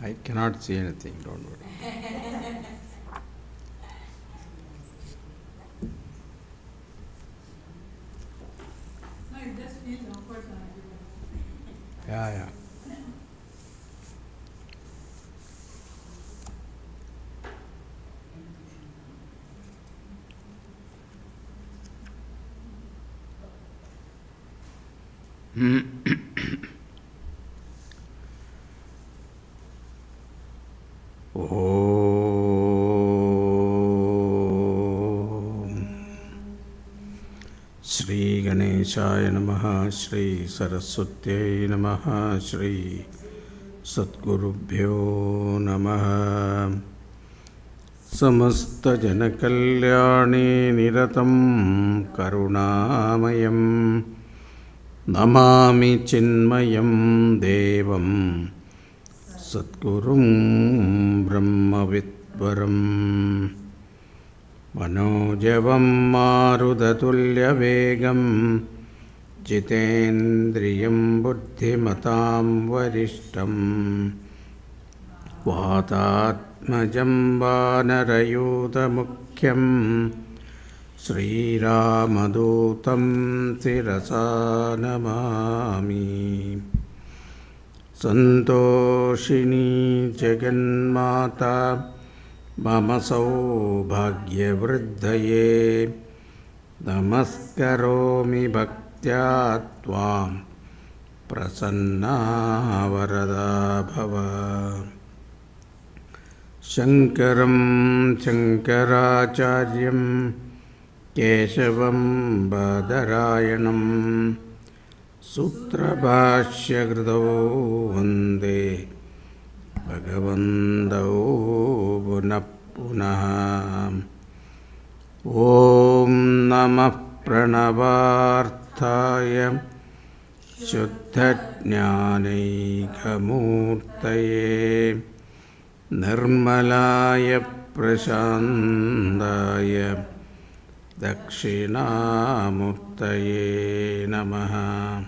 I cannot see anything, don't worry. No, it just feels awkward. Yeah. Shri Ganeshaya Namaha, Shri Saraswatyai Namaha, Shri Satgurubhyo Namaha. Samasta Janakalyani Niratam Karunamayam Namami Chinmayam Devam Satgurum Brahmavidvaram Manojavam Marudatulyavegam Jitendriyam Buddhimatam Varishtam Vatatmajam Vanarayudamukyam Sri Ramadutam Sirasa Namami Santoshini Jaganmata Mama Saubhagyavriddhaye Namaskaromi Bhaktya Tvam Prasanna Varada Bhava Shankaram Shankaracharyam Keshavam Badarayanam Sutrabhashya Gridau Vande Bhagavandau Punaha Om Namah Pranavarthaya Shuddha-jnanaikamurtaye Nirmalaya Prashandaya Dakshinamurtaye Namaha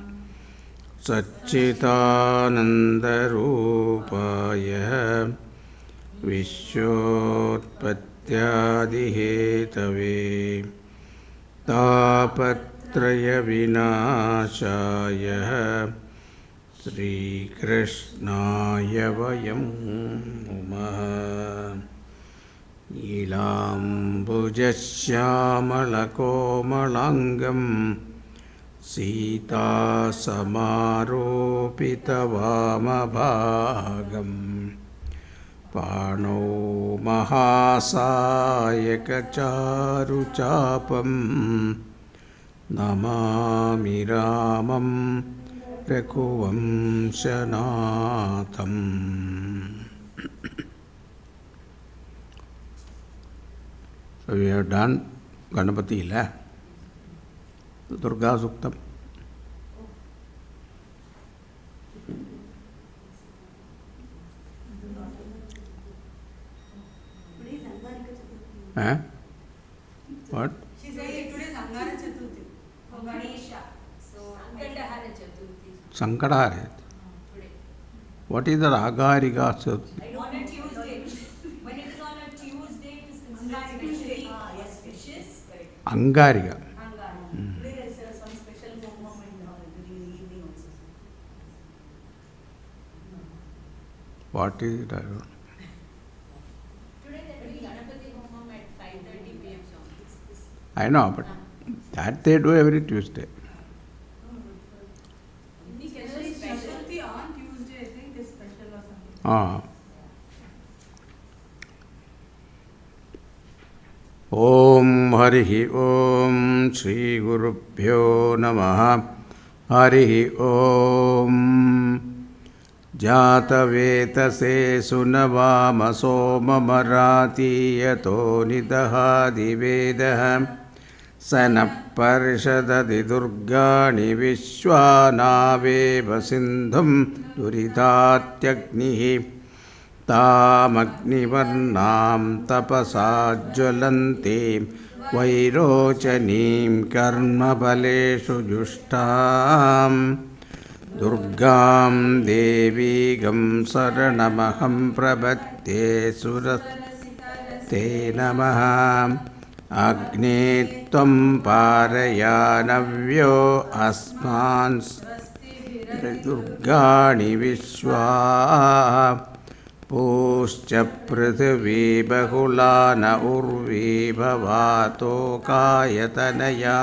Satchitanandarupaya Vishwotpattyadihetave Tapatraya Vinashaya Sri Krishnaya Vayam Namaha Nilambujasyamalakomalangam Sita Samaropitavamabhagam Pano Mahasayakacharuchapam Namami Ramam Raghuvamsanatham. So we have done Ganapati Ila, Durga Suktam. What? She said today is Angara Chaturthi. For Ganesha. So, Sankadahara Chaturthi. Sankadahara. Today. What is the Agarika Chaturthi? On a Tuesday. When it is on a Tuesday, it is considered specially auspicious. Angarika. Angara. Today there is some special home in the evening also. What is it? I don't know. Today there will be Ganapati Homam at 5:30 p.m. So, I know, but that they do every Tuesday. Chaturthi on Tuesday, I think is special or something. Om Harihi Om Shri Gurubhyo Namaha Harihi Om Jatavetase Sunavama Soma Marati Yato Nidahadi Vedaham Sanaparshadadi Durgani Vishwanaveva Sindhum Duridatyagnihi Tamagnivarnam tapasajvalantim Vairochanim karma baleshu jushtam दुर्गां देवीगं शरणमहं प्रपद्ये सुरते नमः अग्ने त्वं पारयानव्यो अस्मान् दुर्गाणि विश्वा पूश्च पृथिवी बहुला न Urvi भवातो कायतनया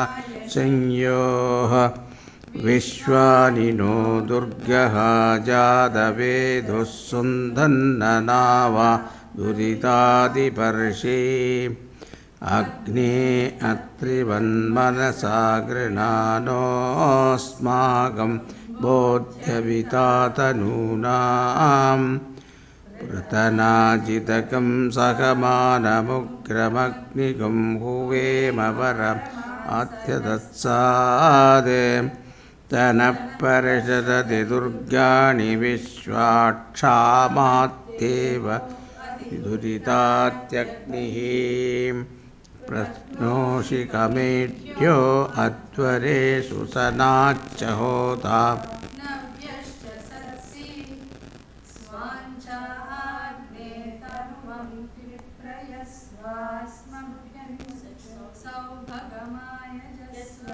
संयोः विश्वानि no दुर्गः जातवेदुः सुन्दन्ननावा दुरितादिपर्षि अग्ने अत्रिवन्मनसा गृणानोऽस्माकं बोध्यवितातनूनाम् पृतनाजितकं सहमानमुग्रमग्निगं हुवेम वरम् अत्यदत्साद् तनः परिषदति दुर्गाणि विश्वाक्षामात्येव दुरितात्यग्निः प्रश्नोषिकमेढ्यो अध्वरेषु सनाच्च होता नव्यश्च सत्सि स्वाञ्चाग्ने तनुवं विप्रयस्वास्मभ्यं सौभगमाय जस्व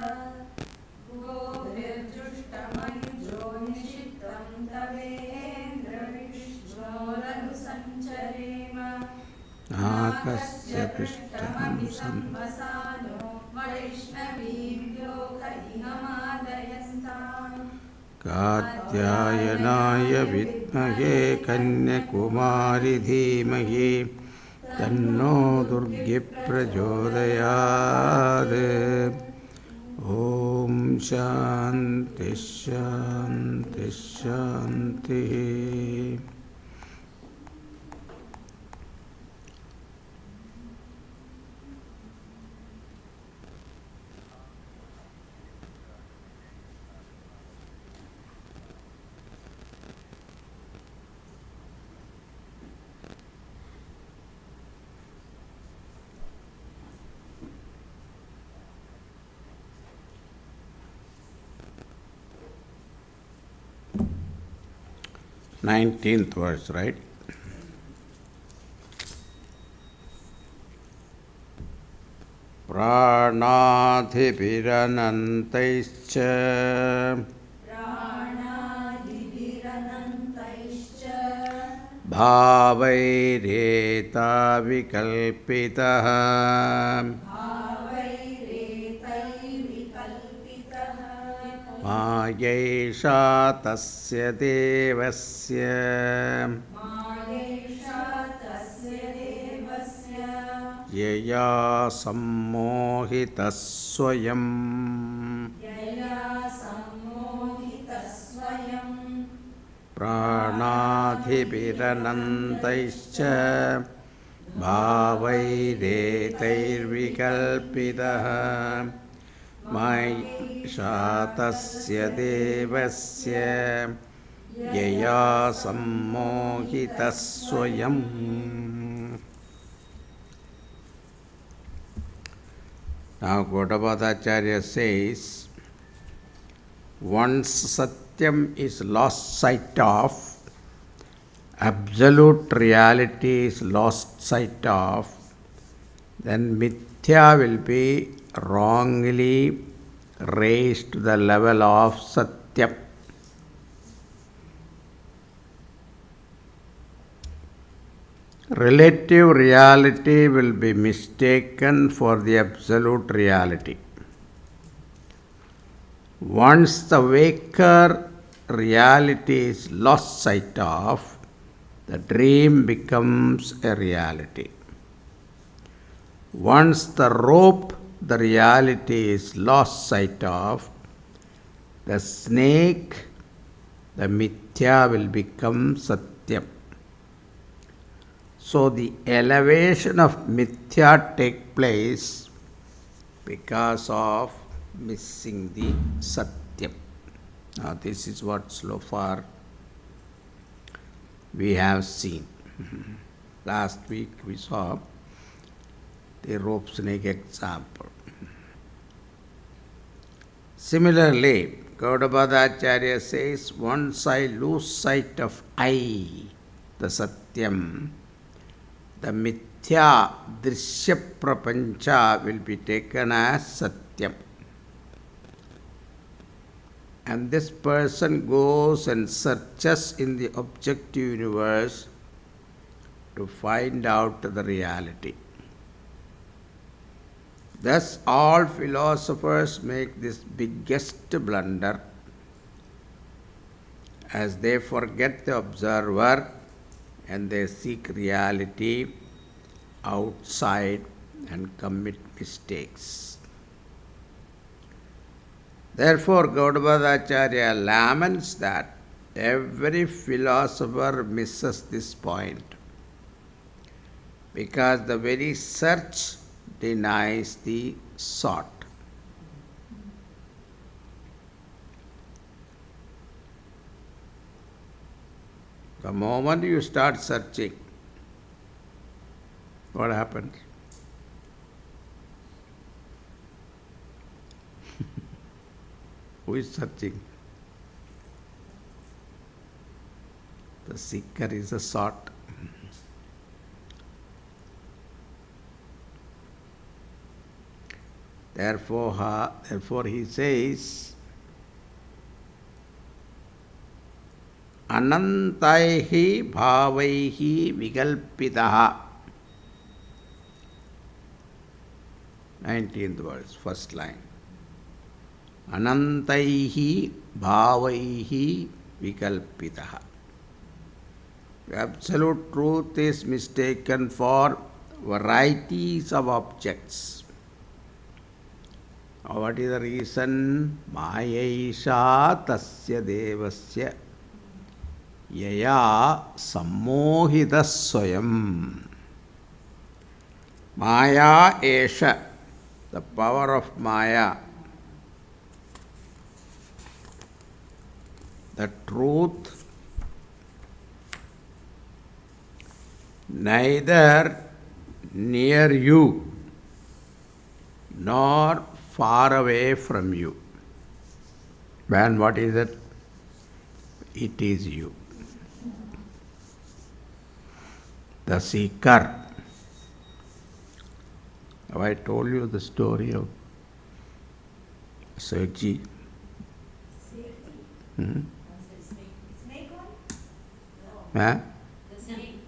गोभिर्जुष्टमयुजो निषिद्धं तवेन्द्रविष्णोरनुसञ्चरेम नाकस्य पृष्ठं संवसानो वैष्णवीभ्यो कलिहमादयस्ताम् कात्यायनाय विद्महे कन्याकुमारी धीमहि तन्नो दुर्गे प्रचोदयात् ॐ शान्ति शान्ति शान्तिः Nineteenth verse, right? प्राणाधिभिरनन्तैश्च भावैरेता विकल्पितः मायैषा तस्य देवस्य यया सम्मोहितः स्वयम् प्राणाधिभिरनन्तैश्च भावैरेतैर्विकल्पितः मायैषा तस्य देवस्य यया सम्मोहितः स्वयम्. Now Gaudapadacharya says, once Satyam is lost sight of, absolute reality is lost sight of, then Mithya will be wrongly raised to the level of Satyam. Relative reality will be mistaken for the absolute reality. Once the waker reality is lost sight of, the dream becomes a reality. Once the rope, the reality is lost sight of, the snake, the mithya will become satyam. So the elevation of mithya takes place because of missing the satyam. Now this is what so far we have seen. Last week we saw the rope snake example. Similarly, Gaudapada Acharya says, once I lose sight of I, the Satyam, the Mithya Drishya Prapancha will be taken as Satyam. And this person goes and searches in the objective universe to find out the reality. Thus, all philosophers make this biggest blunder as they forget the observer and they seek reality outside and commit mistakes. Therefore, Gaudapada Acharya laments that every philosopher misses this point because the very search denies the sought. The moment you start searching, what happens? Who is searching? The seeker is a sought. Therefore he says, Anantaihi bhavaihi vigalpitaha. 19th verse, first line. Anantaihi bhavaihi vigalpitaha. Absolute truth is mistaken for varieties of objects. What is the reason? Mayaisha tasya devasya yaya sammohita swayam. Maya esha, the power of Maya, the truth neither near you nor far away from you. And what is it? It is you. The seeker. Have I told you the story of Sergi? Snake one? Huh? The snake.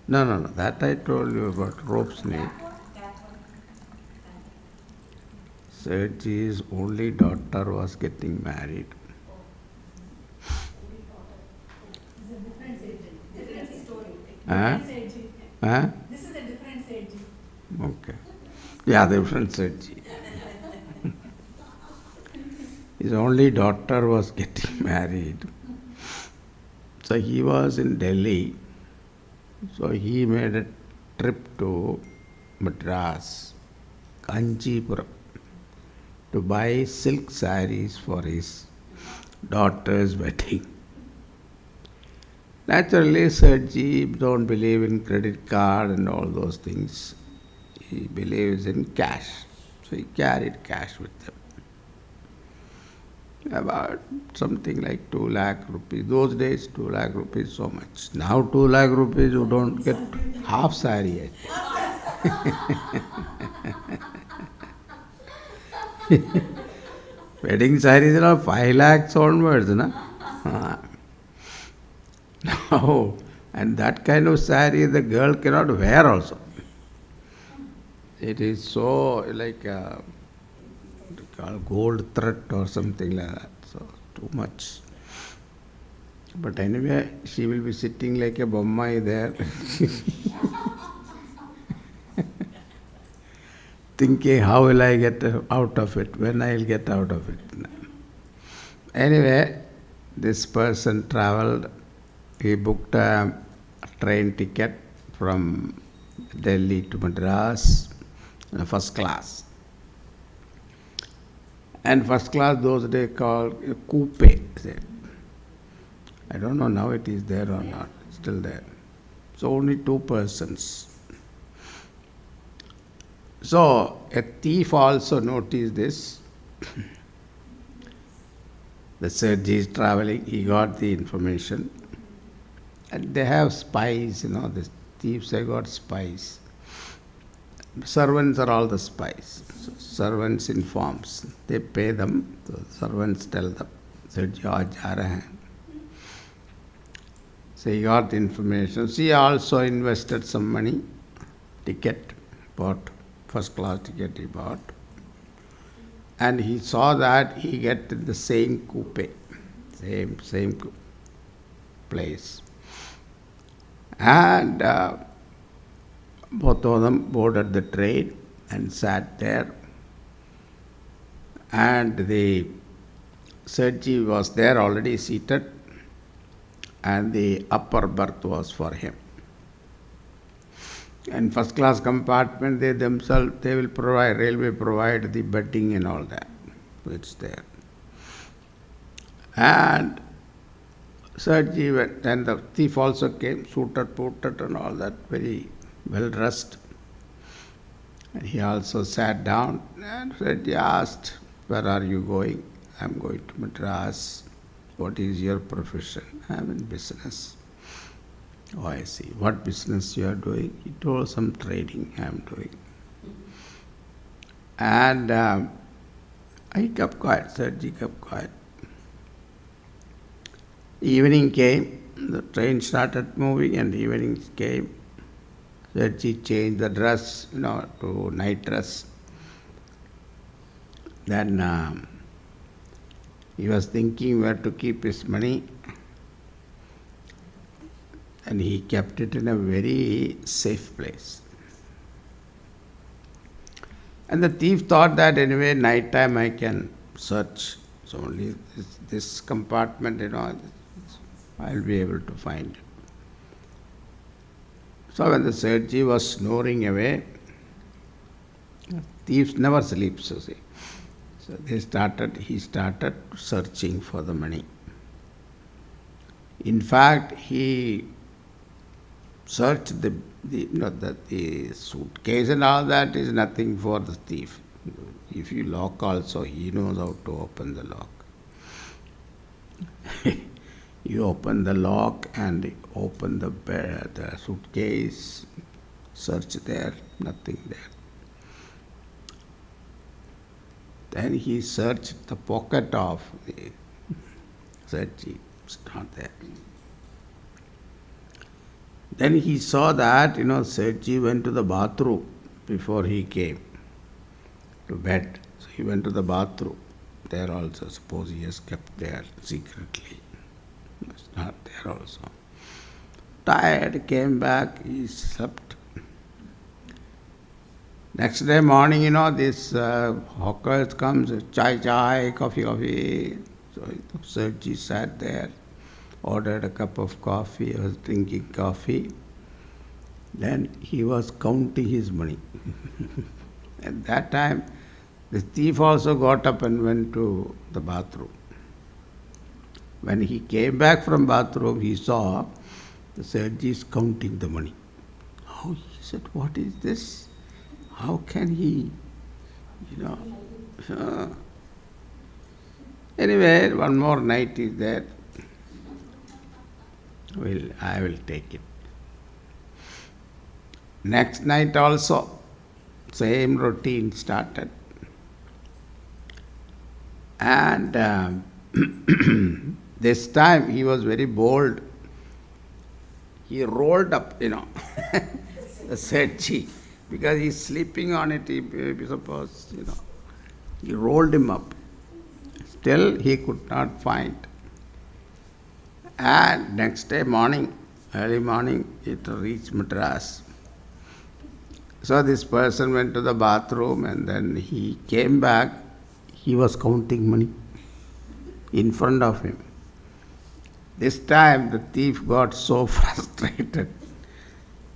No. That I told you about rope snake. That one. Sergi's only daughter was getting married. It's a different Seiji. Different story. Huh? Different Seiji. Huh? This is a different Seiji. Okay. Yeah, different Sergi. His only daughter was getting married. So he was in Delhi. So he made a trip to Madras, Kanchipuram, to buy silk saris for his daughter's wedding. Naturally, Sergi don't believe in credit card and all those things. He believes in cash. So he carried cash with him. About something like 2 lakh rupees. Those days, 2 lakh rupees, so much. Now 2 lakh rupees, you don't get half sari. Wedding saris are 5 lakhs onwards, na? No. And that kind of sari the girl cannot wear also. It is so like gold thread or something like that. So too much. But anyway, she will be sitting like a bommai there. Thinking, how will I get out of it? When I will get out of it? Anyway, this person traveled. He booked a train ticket from Delhi to Madras, first class. And first class those days called coupe. I don't know now it is there or not, still there. So only 2 persons. So a thief also noticed this. The Sergi is traveling, he got the information. And they have spies, the thieves have got spies. Servants are all the spies. Servants informs. They pay them, the servants tell them, Sergi aaj ja rahe hain. So he got the information. She also invested some money, ticket, bought, first class ticket he bought. And he saw that he get the same coupe, same place. And both of them boarded the train and sat there. And the Sergi was there already seated, and the upper berth was for him. And first class compartment, they themselves, they will provide, railway provide the bedding and all that. It's there. And Sergi went, and the thief also came, suited, booted and all that, very well dressed. And he also sat down, and Sergi asked, where are you going? I'm going to Madras. What is your profession? I'm in business. Oh, I see. What business you are doing? He told some trading I am doing. And I kept quiet. Sergi kept quiet. Evening came. The train started moving, and evening came. Sergi changed the dress, to night dress. Then he was thinking where to keep his money, and he kept it in a very safe place. And the thief thought that anyway, night time I can search. So only this compartment, I'll be able to find it. So when the Sergi was snoring away, thieves never sleep, so see. So he started searching for the money. In fact, he searched the suitcase and all that is nothing for the thief. If you lock also, he knows how to open the lock. You open the lock and open the suitcase, search there, nothing there. Then he searched the pocket of the Sergi, it's not there. Then he saw that, Sergi went to the bathroom before he came to bed. So he went to the bathroom. There also, suppose he has kept there secretly. It's not there also. Tired, came back, he slept. Next day morning, this hawker comes, chai, coffee. So Sergi sat there, ordered a cup of coffee, was drinking coffee. Then he was counting his money. At that time, the thief also got up and went to the bathroom. When he came back from bathroom, he saw the Sergi is counting the money. Oh, he said, what is this? How can he, Anyway, one more night is there. I will take it. Next night also, same routine started. And this time he was very bold. He rolled up, the Sergi, because he's sleeping on it, suppose, he rolled him up. Still he could not find. And next day morning, early morning, it reached Madras. So this person went to the bathroom and then he came back. He was counting money in front of him. This time the thief got so frustrated.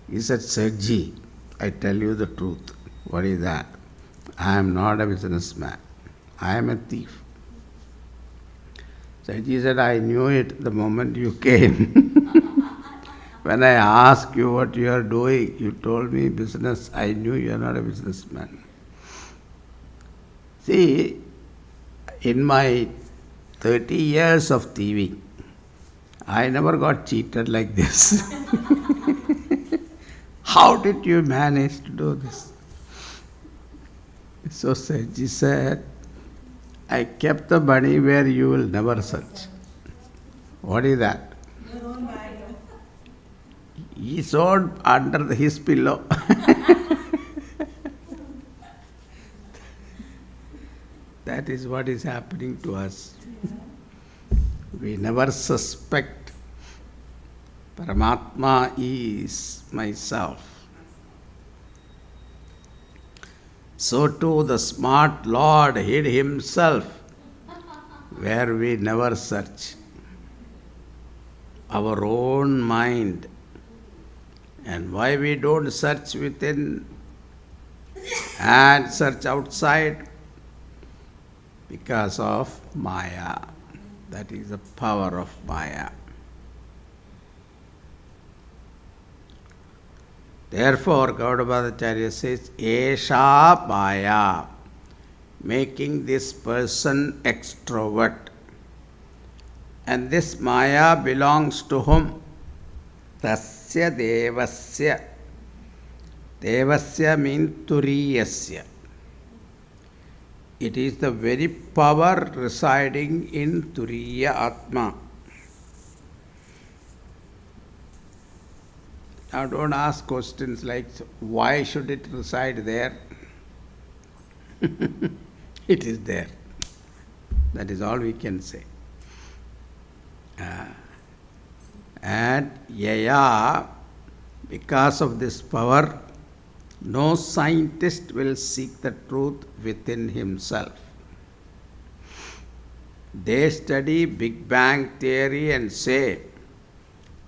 He said, Sergi, I tell you the truth. What is that? I am not a businessman. I am a thief. Sergi said, I knew it the moment you came. When I asked you what you are doing, you told me business. I knew you are not a businessman. See, in my 30 years of thieving. I never got cheated like this. How did you manage to do this? So Saji said, I kept the money where you will never search. What is that? Your own bag. He sewed under his pillow. That is what is happening to us. We never suspect Paramatma is myself. So too the smart Lord hid himself where we never search. Our own mind. And why we don't search within and search outside? Because of Maya. That is the power of Maya. Therefore, Gaudapadacharya says, Esha Maya, making this person extrovert. And this Maya belongs to whom? Tasya Devasya. Devasya means Turiyasya. It is the very power residing in Turiya Atma. Now don't ask questions like, why should it reside there? It is there. That is all we can say. And Yaya, because of this power, no scientist will seek the truth within himself. They study Big Bang theory and say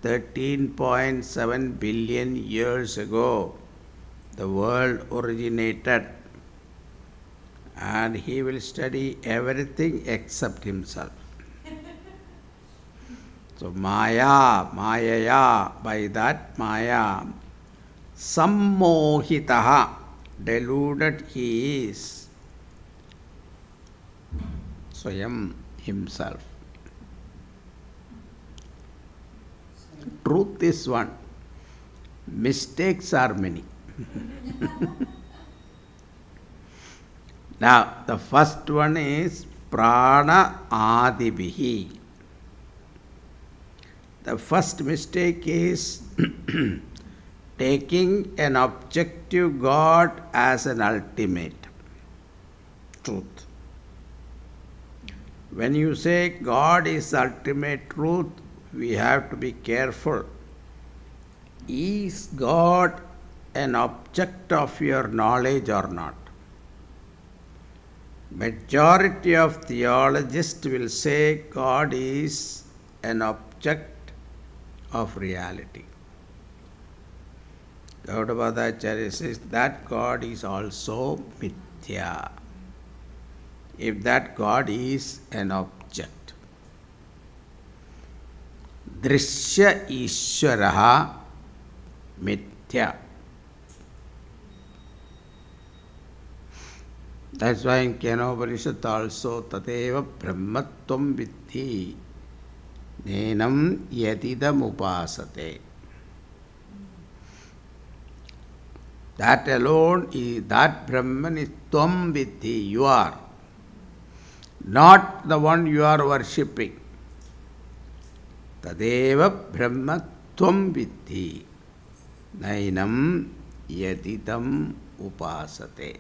13.7 billion years ago the world originated, and he will study everything except himself. So Maya, by that Maya, sammohitaha, deluded he is, Swayam, himself. Truth is one, mistakes are many. Now, the first one is prana adibihi. The first mistake is taking an objective God as an ultimate truth. When you say God is ultimate truth, we have to be careful. Is God an object of your knowledge or not? Majority of theologists will say God is an object of reality. Gaudapadacharya says that God is also mithya, if that God is an object. Drishya Ishwaraha mithya. That's why in Kenopanishad also Tateva Brahmatvam Vidhi Nenam Yatidam Upasate. That alone is, that Brahman is Tvam Vidhi, you are. Not the one you are worshipping. Tadeva Brahma Tvam Vidhi Nainam Yatidam Upasate.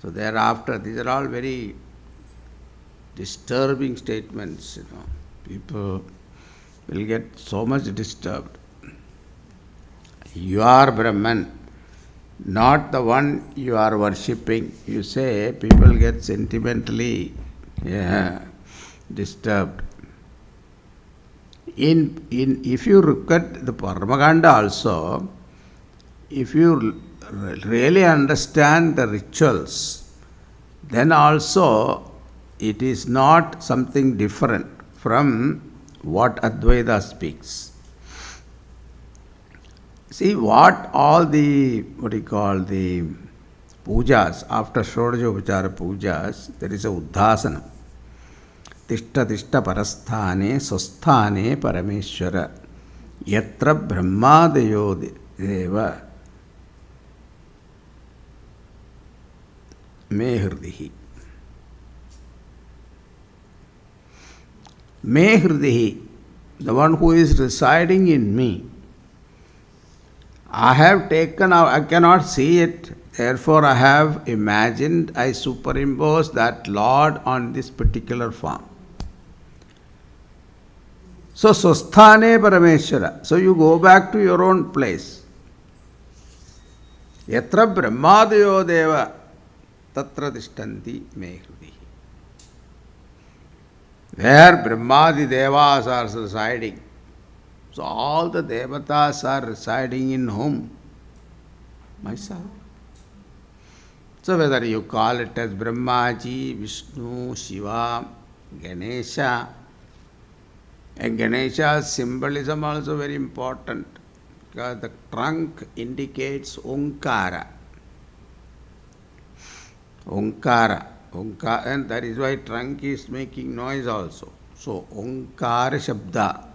So thereafter, these are all very disturbing statements, People will get so much disturbed. You are Brahman, not the one you are worshipping. You say, people get sentimentally disturbed. If you look at the Paramaganda also, if you really understand the rituals, then also it is not something different from what Advaita speaks. See, what all the, the pujas, after Shodajopachara pujas, there is a Uddhasana. Tishta tishta parasthane sosthane parameshwara yatra brahmadayo deva me hridihi. Me hridihi, the one who is residing in me. I have taken out, I cannot see it, therefore I have imagined, I superimpose that Lord on this particular form. So, Swasthane Parameshwara. So, you go back to your own place. Yatra Brahmadayo Deva Tatra Tishtanti Me Hridihi. Where Brahmadi Devas are residing. So, all the Devatas are residing in whom? Myself. So, whether you call it as Brahmaji, Vishnu, Shiva, Ganesha, and Ganesha's symbolism also very important because the trunk indicates Omkara. Omkara. And that is why trunk is making noise also. So, Omkara Shabda.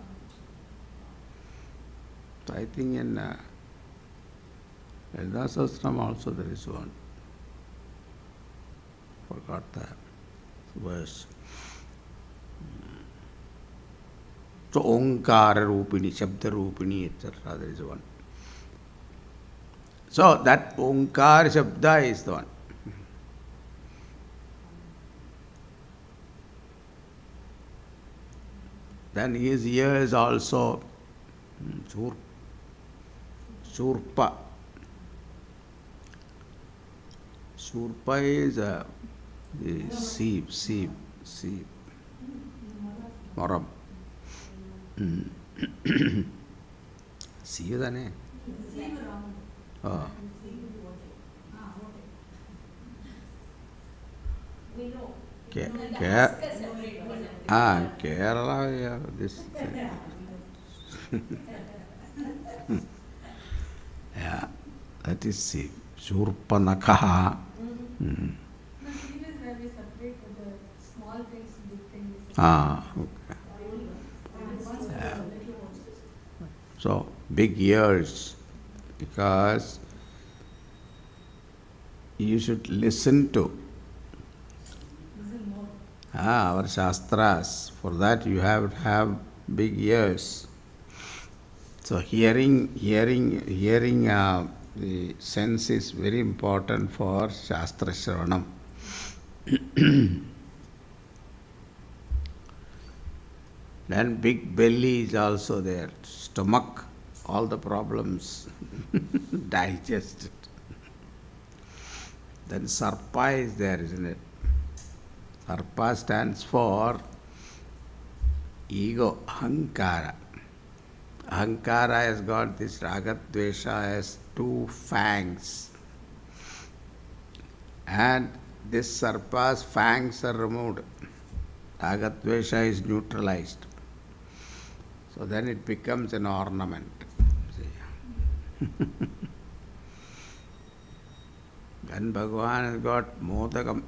So, I think in Vedanta Sastram also there is one. Forgot the verse. So, Omkara Rupini, Shabda Rupini, etc. There is one. So, that Omkara Shabda is the one. Then his ears also Shurpa. Shurpa is the sieve. Moram. Sieve is Kerala, yeah, this. Yeah, that is sieve. Shurpanakaha. The seed is where we separate the small things, big things. Okay. Yeah. So, big ears, because you should listen to our Shastras. For that you have to have big ears. So hearing the sense is very important for Shastra Shravanam. Then big belly is also there, stomach, all the problems digested. Then Sarpa is there, isn't it? Sarpa stands for ego, Ahankara. Ahankara has got this Ragadvesha as two fangs. And this Sarpa's fangs are removed. Ragadvesha is neutralized. So then it becomes an ornament. Then Bhagavan has got Modakam.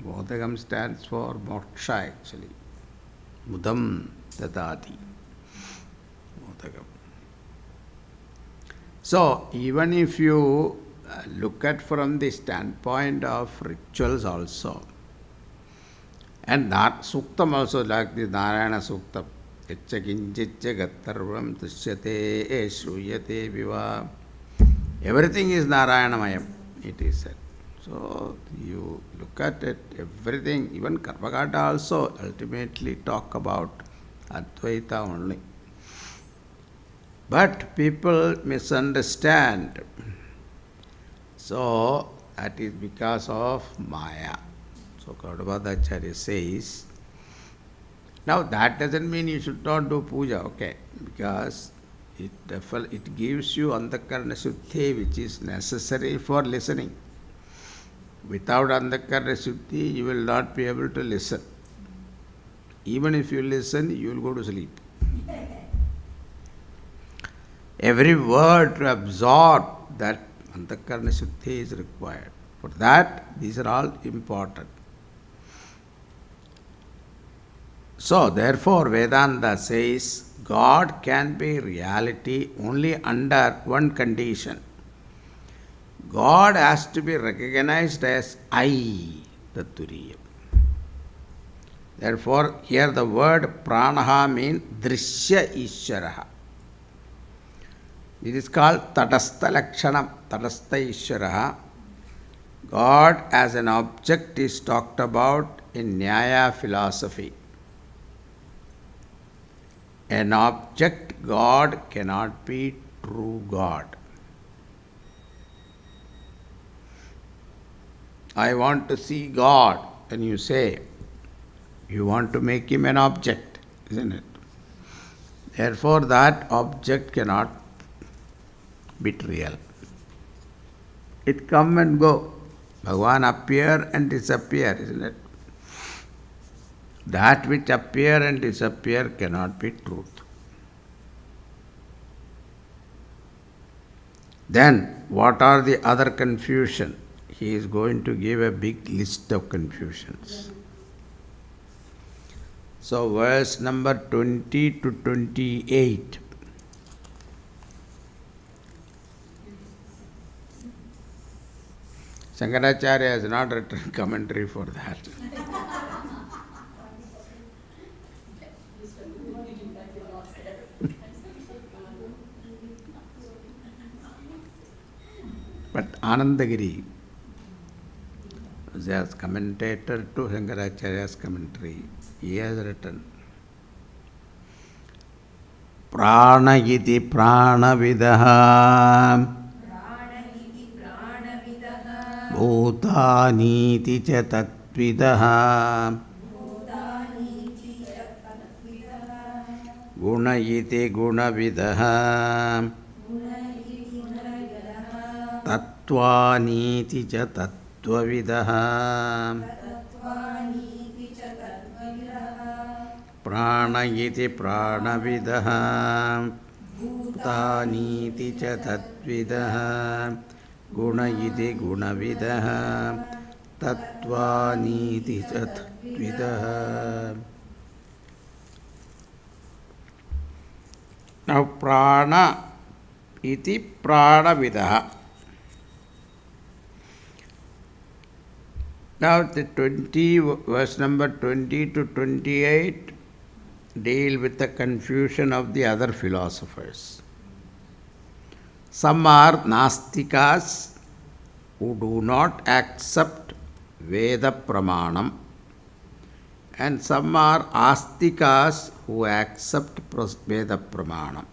Modakam stands for moksha actually. Mudam dadati. Modakam. So even if you look at from the standpoint of rituals also, and Suktam also, like the Narayana Suktam, Etcha kinchitcha gattarvam tushyate shruyate viva. Everything is Narayanamaya, it is said. So you look at it, everything, even Karmakata also ultimately talk about Advaita only. But people misunderstand. So that is because of Maya. So Gaudapadacharya says, now that doesn't mean you should not do puja, okay, because it gives you Antakarana Shuddhi which is necessary for listening. Without Antakarana Shuddhi, you will not be able to listen. Even if you listen, you will go to sleep. Every word to absorb that Antakarana Shuddhi is required. For that, these are all important. So, therefore, Vedanta says God can be reality only under one condition. God has to be recognized as I, the Turiya. Therefore, here the word pranaha means drishya ishvaraha. It is called tadastha lakshanam, tadastha ishvaraha. God as an object is talked about in Nyaya philosophy. An object God cannot be true God. I want to see God, and you say, you want to make him an object, isn't it? Therefore, that object cannot be real. It come and go. Bhagavan appear and disappear, isn't it? That which appear and disappear cannot be truth. Then, what are the other confusion? He is going to give a big list of confusions. So, verse number 20 to 28. Shankaracharya has not written commentary for that. But Anandagiri, as commentator to Shankaracharya's commentary, he has written Prana iti pranavidaha Bhutaniti cha tatvidaha Guna iti gunavidaha Tattvānīti ca tattvavidaha Prāna iti prānavidaha Bhūtānīti ca tattvidaha Guna iti gunavidaha Tattvānīti ca tattvidaha. Now prana iti pranavidaha. Now the verse number 20 to 28 deal with the confusion of the other philosophers. Some are Nastikas who do not accept Veda Pramanam, and some are Astikas who accept Veda Pramanam.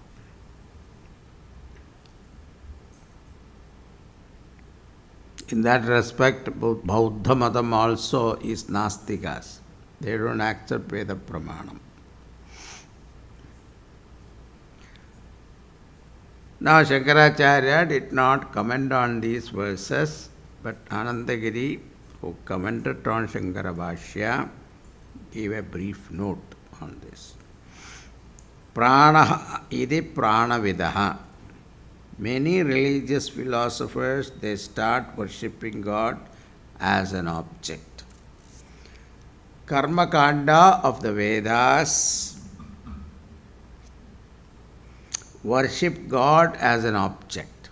In that respect, Bauddha Madam also is Nastikas. They don't accept Veda Pramanam. Now Shankaracharya did not comment on these verses, but Anandagiri, who commented on Shankara Bhashya, gave a brief note on this. Prana iti pranavidaha. Many religious philosophers, they start worshipping God as an object. Karma Kanda of the Vedas worship God as an object.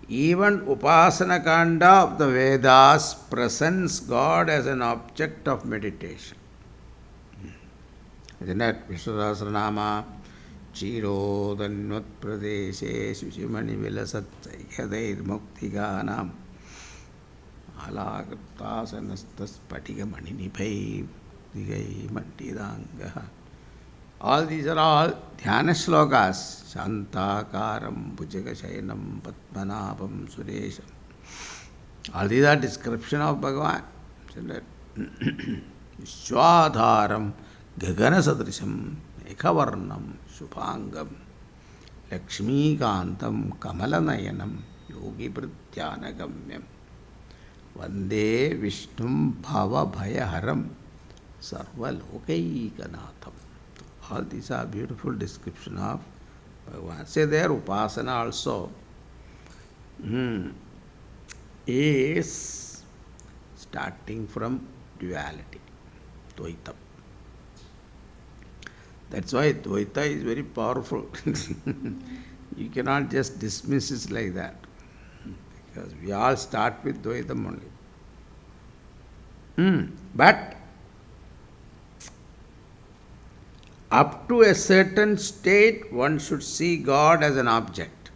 Even Upasana Kanda of the Vedas presents God as an object of meditation. Isn't it? Vishnu Sahasranama Chirodhanvat Pradeshe Sushimani Vilasat Saihadair Muktiganam Alakriptasanastas Patiga Maninibhai Digai Mantidangaha. All these are all dhyana slokas. Shantakaram Bhujagashayanam Padmanabham Suresham. All these are description of Bhagavan. Vishwadharam Gagana Sadrisham Ekavarnam Shubhangam Lakshmikantam Kamalanayanam Yogi Pratyanagamyam Vande Vishnum Bhava Bhayaharam Sarva Lokaikanatham. All these are beautiful description of Bhagavan. Say there, Upasana also is starting from duality. Dvaitam. That's why Dvaita is very powerful. You cannot just dismiss it like that. Because we all start with Dvaitam only. But up to a certain state, one should see God as an object.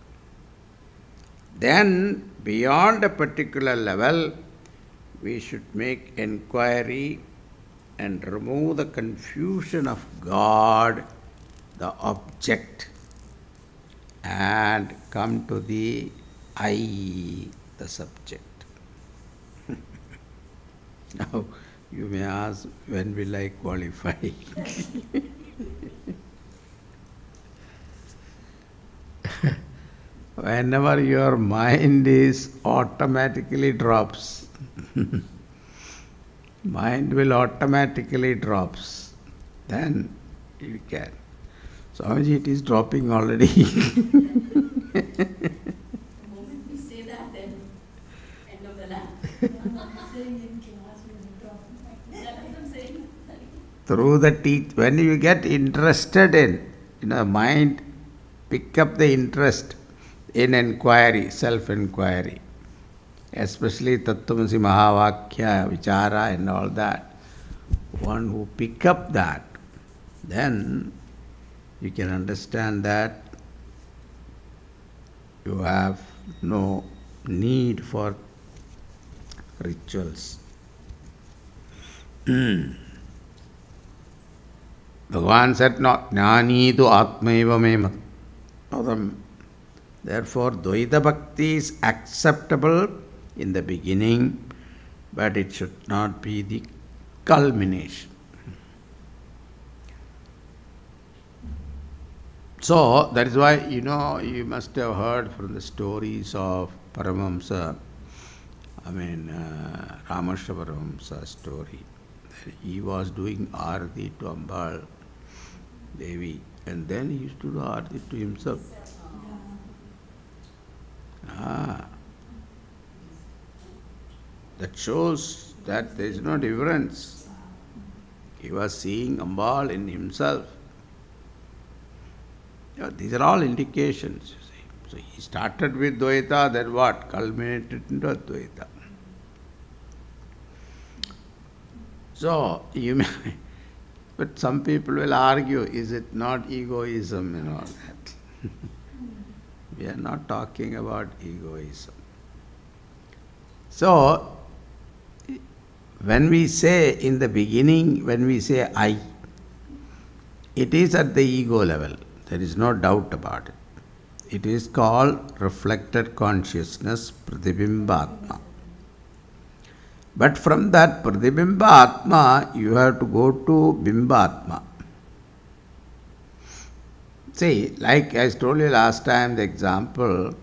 Then, beyond a particular level, we should make inquiry and remove the confusion of God, the object, and come to the I, the subject. Now, you may ask, when will I qualify? Whenever your mind is automatically drops, mind will automatically drops, then you can. Swamiji, it is dropping already. The moment we say that, then end of the line. Saying in class we will drop. That's what I'm saying. Through the teeth, when you get interested in, mind, pick up the interest in inquiry, self-inquiry, especially Tattvamasi Mahavakya, Vichara and all that. One who pick up that, then you can understand that you have no need for rituals. Bhagavan said, no, jnani tu atmaiva me madam. Therefore, Dvaita Bhakti is acceptable in the beginning, but it should not be the culmination. So, that is why, you must have heard from the stories of Paramahamsa, Ramasha Paramahamsa story. He was doing Arati to Ambal Devi, and then he used to do Arati to himself. That shows that there is no difference. He was seeing Ambal in himself. These are all indications, you see. So he started with Dvaita, then what? Culminated into Advaita. So, but some people will argue, is it not egoism and all that? We are not talking about egoism. So, when we say in the beginning, when we say I, it is at the ego level. There is no doubt about it. It is called reflected consciousness, Pratibimba-atma. But from that Pratibimba-atma, you have to go to Bimba-atma. See, like I told you last time, the example,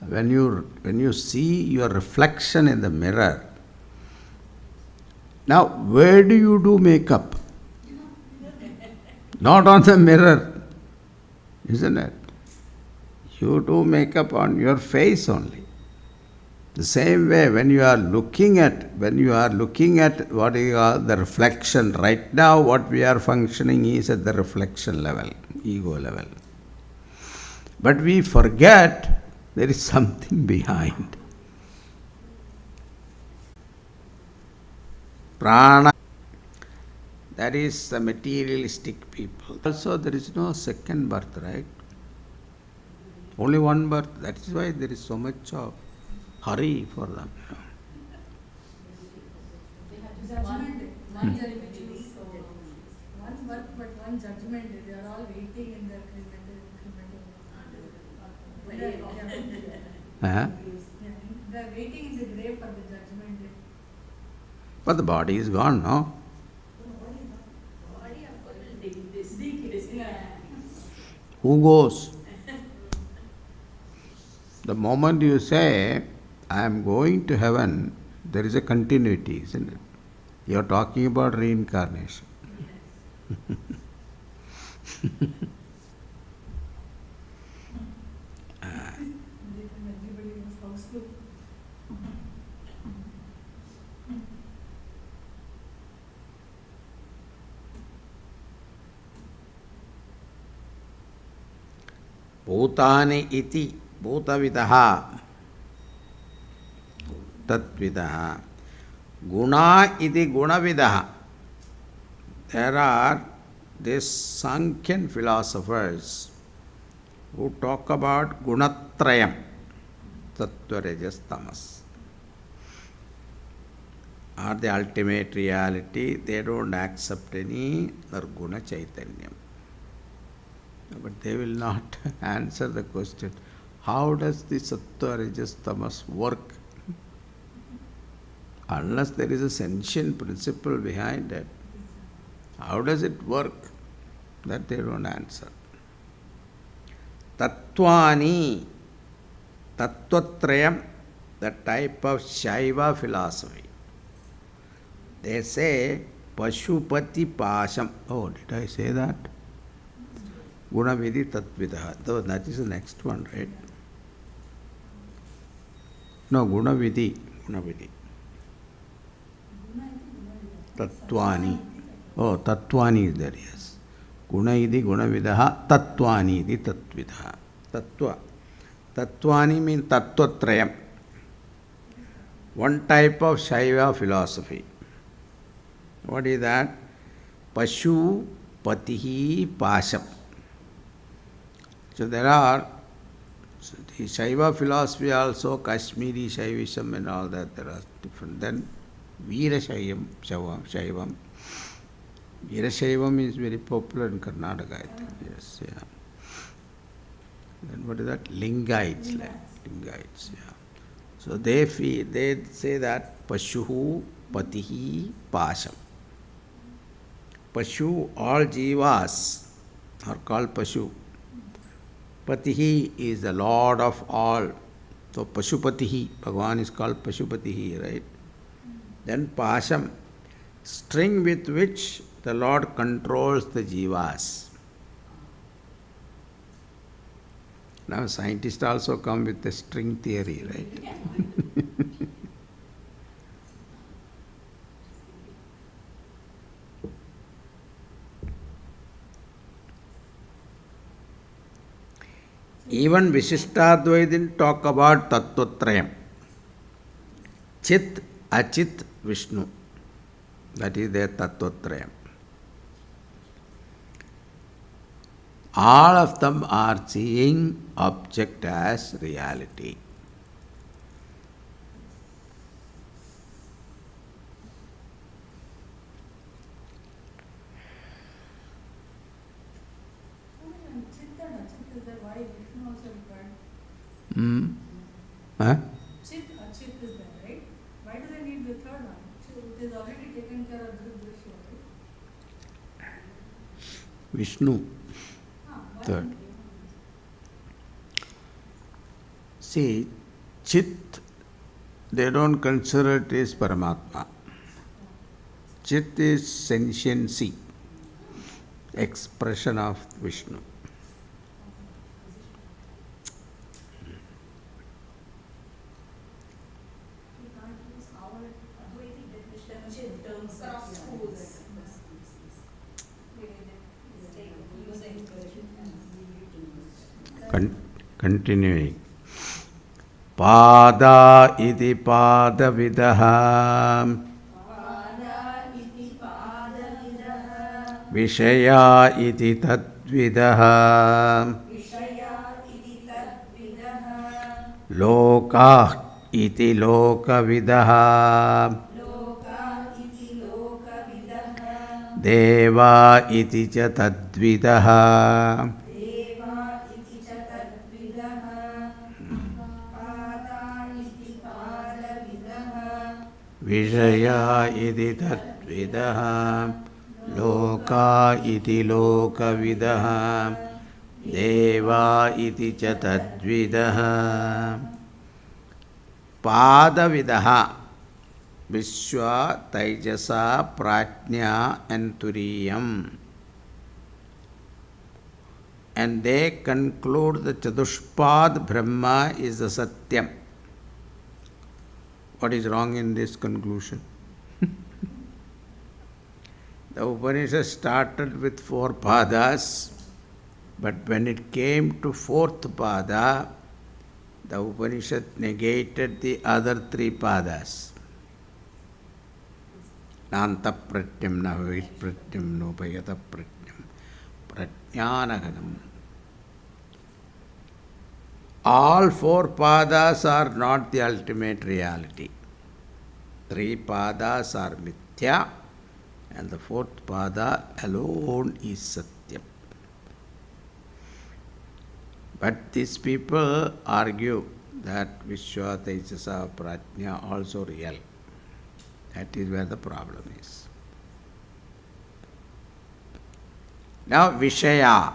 when you see your reflection in the mirror, now where do you do makeup? Not on the mirror, isn't it? You do makeup on your face only. The same way, when you are looking at what you call the reflection, right now what we are functioning is at the reflection level, ego level. But we forget there is something behind. Prana, that is the materialistic people. Also, there is no second birth, right? Only one birth. That is why there is so much of hurry for them. Judgment. One judgment. One birth, but one judgment. They are all waiting in the crematorium. Huh? They are waiting in the grave for the judgment. But the body is gone, no? Body of course will this. Who goes? The moment you say, I am going to heaven, there is a continuity, isn't it? You are talking about reincarnation. Everybody was houseful. Bhutani iti bhutavidaha tatvidaha. Guna iti gunavidaha. There are these Sankhyan philosophers who talk about gunatrayam, sattva, rajas, tamas, are the ultimate reality. They don't accept any nirguna chaitanyam. But they will not answer the question, how does the sattva, rajas, tamas work? Unless there is a sentient principle behind it, how does it work? That they don't answer. Tattvani, Tattvatrayam, the type of Shaiva philosophy. They say Pashupati Pasham. Oh, did I say that? Gunavidhi Tatvidaha. Though that is the next one, right? No, Gunavidhi. Gunavidhi. Tattvani. Oh, Tattvani is there, yes. Guna iti gunavidaha, Tattvani iti tatvidaha. Tattva. Tattvani means Tattvatrayam. One type of Shaiva philosophy. What is that? Pashu Patihi Pasham. So there are the Shaiva philosophy also, Kashmiri Shaivism and all that, there are different. Then Veera Shaivam. Veerashaivam is very popular in Karnataka, I think. Yes, yeah. Then what is that? Lingayites. Lingayites, yeah. So they say that Pashuhu Patihi Pasham. Pashu, all jivas are called Pashu. Patihi is the Lord of all. So Pashupatihi, Bhagavan is called Pashupatihi, right? Then Pasham, string with which the Lord controls the jivas. Now scientists also come with the string theory, right? Even Vishishtadvaita didn't talk about Tattvatrayam. Chit, Achit, Vishnu. That is their Tattvatrayam. All of them are seeing object as reality. Chit and Achit is there, why Vishnu also required? Huh? Chit, Achit is there, right? Why do they need the third one? It is already taken care of this show, right? Vishnu. Why? Third. See, Chit, they don't consider it as Paramatma. Chit is sentiency, expression of Vishnu. We can't use our Advaita definition in terms of schools. Continuing. Pada iti padavidaha Vishaya iti tadvidaha Lokah iti lokavidaha Deva iti cha tadvidaha Vishaya iti tadvidaha Loka iti lokavidaha Deva iti cha tadvidaha Padavidaha Vishwa, Taijasa, Prajna and Turiyam. And they conclude the Chadushpad Brahma is the Satyam. What is wrong in this conclusion? The Upanishad started with 4 padas But when it came to fourth pada, the Upanishad negated the other three padas. Nanta pratyam, navit pratyam, nopayata pratyam, prajnanaganam. All four padas are not the ultimate reality. Three padas are mithya, and the fourth pada alone is satyam. But these people argue that Vishwa, Tejasa, Prajna also real. That is where the problem is. Now Vishaya.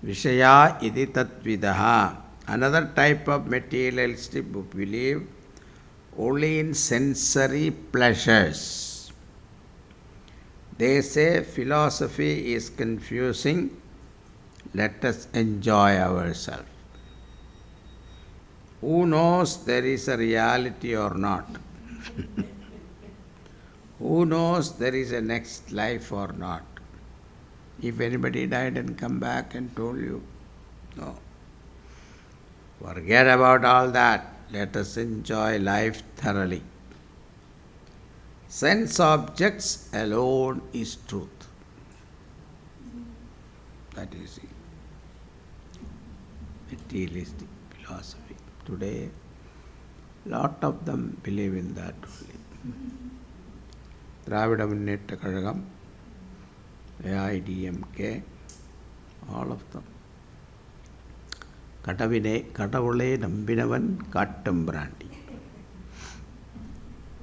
Vishaya iti tatvidaha. Another type of materialistic who believe only in sensory pleasures. They say philosophy is confusing, let us enjoy ourselves. Who knows there is a reality or not? Who knows there is a next life or not? If anybody died and come back and told you, no. Forget about all that. Let us enjoy life thoroughly. Sense objects alone is truth. That is it. Materialistic philosophy. Today, lot of them believe in that only. Dravida Munneta Kazhagam, AIDMK, all of them. Kadavule Nambinavan Kattam Brandi.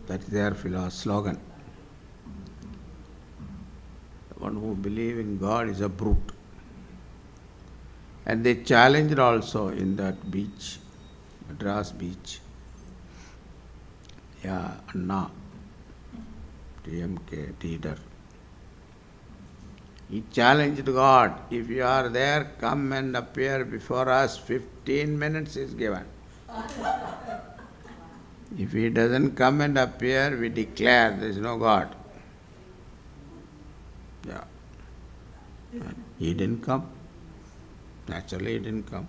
That is their slogan. The one who believes in God is a brute. And they challenged also in that beach, Madras beach. Yeah, Anna, TMK leader. He challenged God, if you are there, come and appear before us. 15 minutes is given. If he doesn't come and appear, we declare there is no God. Yeah. And he didn't come. Naturally, he didn't come.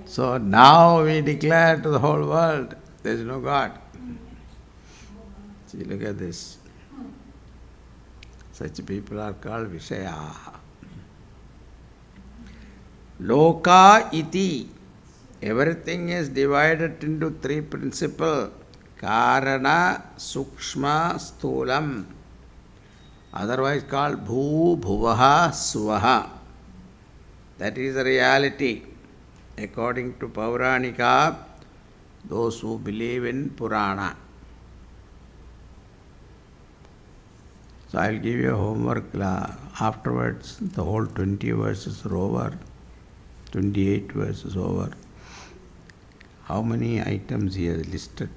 So now we declare to the whole world, there is no God. See, look at this. Such people are called Vishayaha. Loka iti. Everything is divided into three principles. Karana, Sukshma, Sthulam. Otherwise called Bhu, Bhuvaha, Swaha. That is the reality. According to Pauranika, those who believe in Purana. So I will give you a homework. Afterwards, the whole 20 verses are over. 28 verses over. How many items he has listed?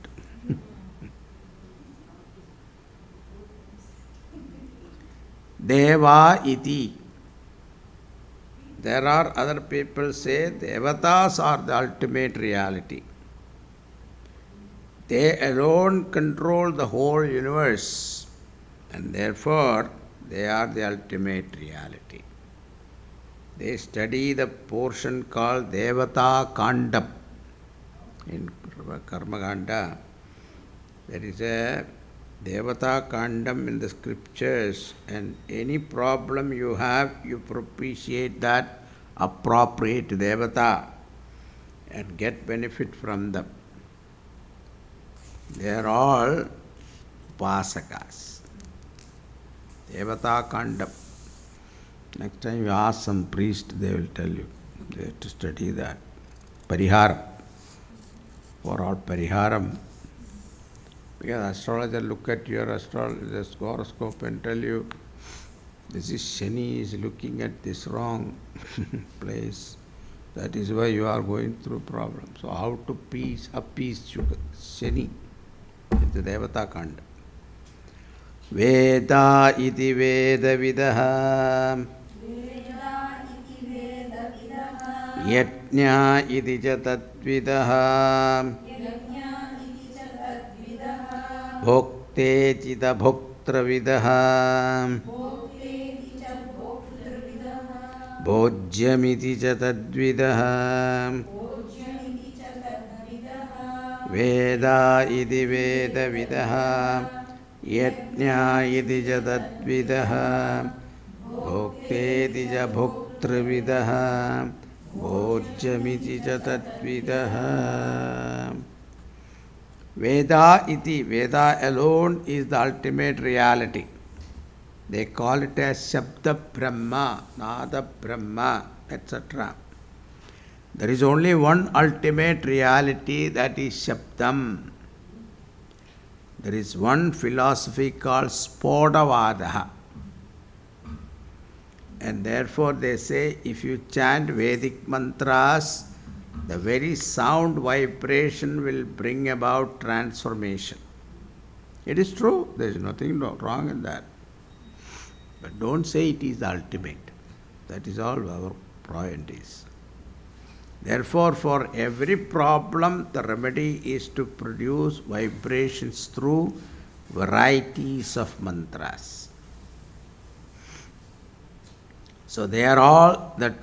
Deva iti. There are other people say Devatas are the ultimate reality. They alone control the whole universe, and therefore they are the ultimate reality. They study the portion called Devata Kandam. In Karma Kanda, there is a Devata Kandam in the scriptures, and any problem you have, you propitiate that appropriate Devata and get benefit from them. They are all Upasakas. Devata Kandam. Next time you ask some priest, they will tell you. They have to study that. Pariharam. For all Pariharam. Because astrologer look at your horoscope and tell you, this is Shani is looking at this wrong place. That is why you are going through problems. So how to appease Shani? It's the Devata Kanda. Veda iti Veda Vidaha यज्ञा इति च तद्विदः भोक्तेचिदभोक्तृविदः भोज्यमिति च तद्विदः वेदा इति वेदविदः यज्ञा इति च तद्विदः भोक्तेति च भोक्तृविदः भोज्यमिति च तद्विदः Veda iti, Veda alone is the ultimate reality. They call it as Shabda Brahma, Nada Brahma, etc. There is only one ultimate reality, that is Shabdam. There is one philosophy called Spodavadaha. And therefore they say, if you chant Vedic mantras, the very sound vibration will bring about transformation. It is true, there is nothing wrong in that. But don't say it is the ultimate. That is all our point is. Therefore, for every problem, the remedy is to produce vibrations through varieties of mantras. So they are all the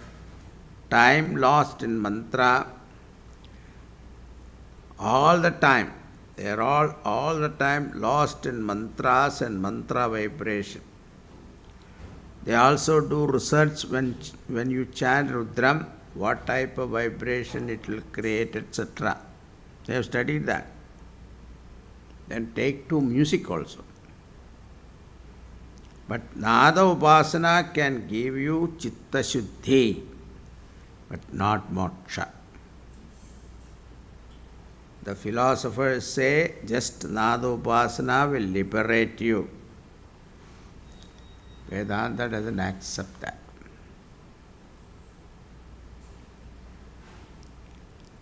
time lost in mantra, all the time. They are all the time lost in mantras and mantra vibration. They also do research when you chant Rudram, what type of vibration it will create, etc. They have studied that. Then take to music also. But Nada Upasana can give you Chitta Shuddhi, but not moksha. The philosophers say just Nada Upasana will liberate you. Vedanta doesn't accept that.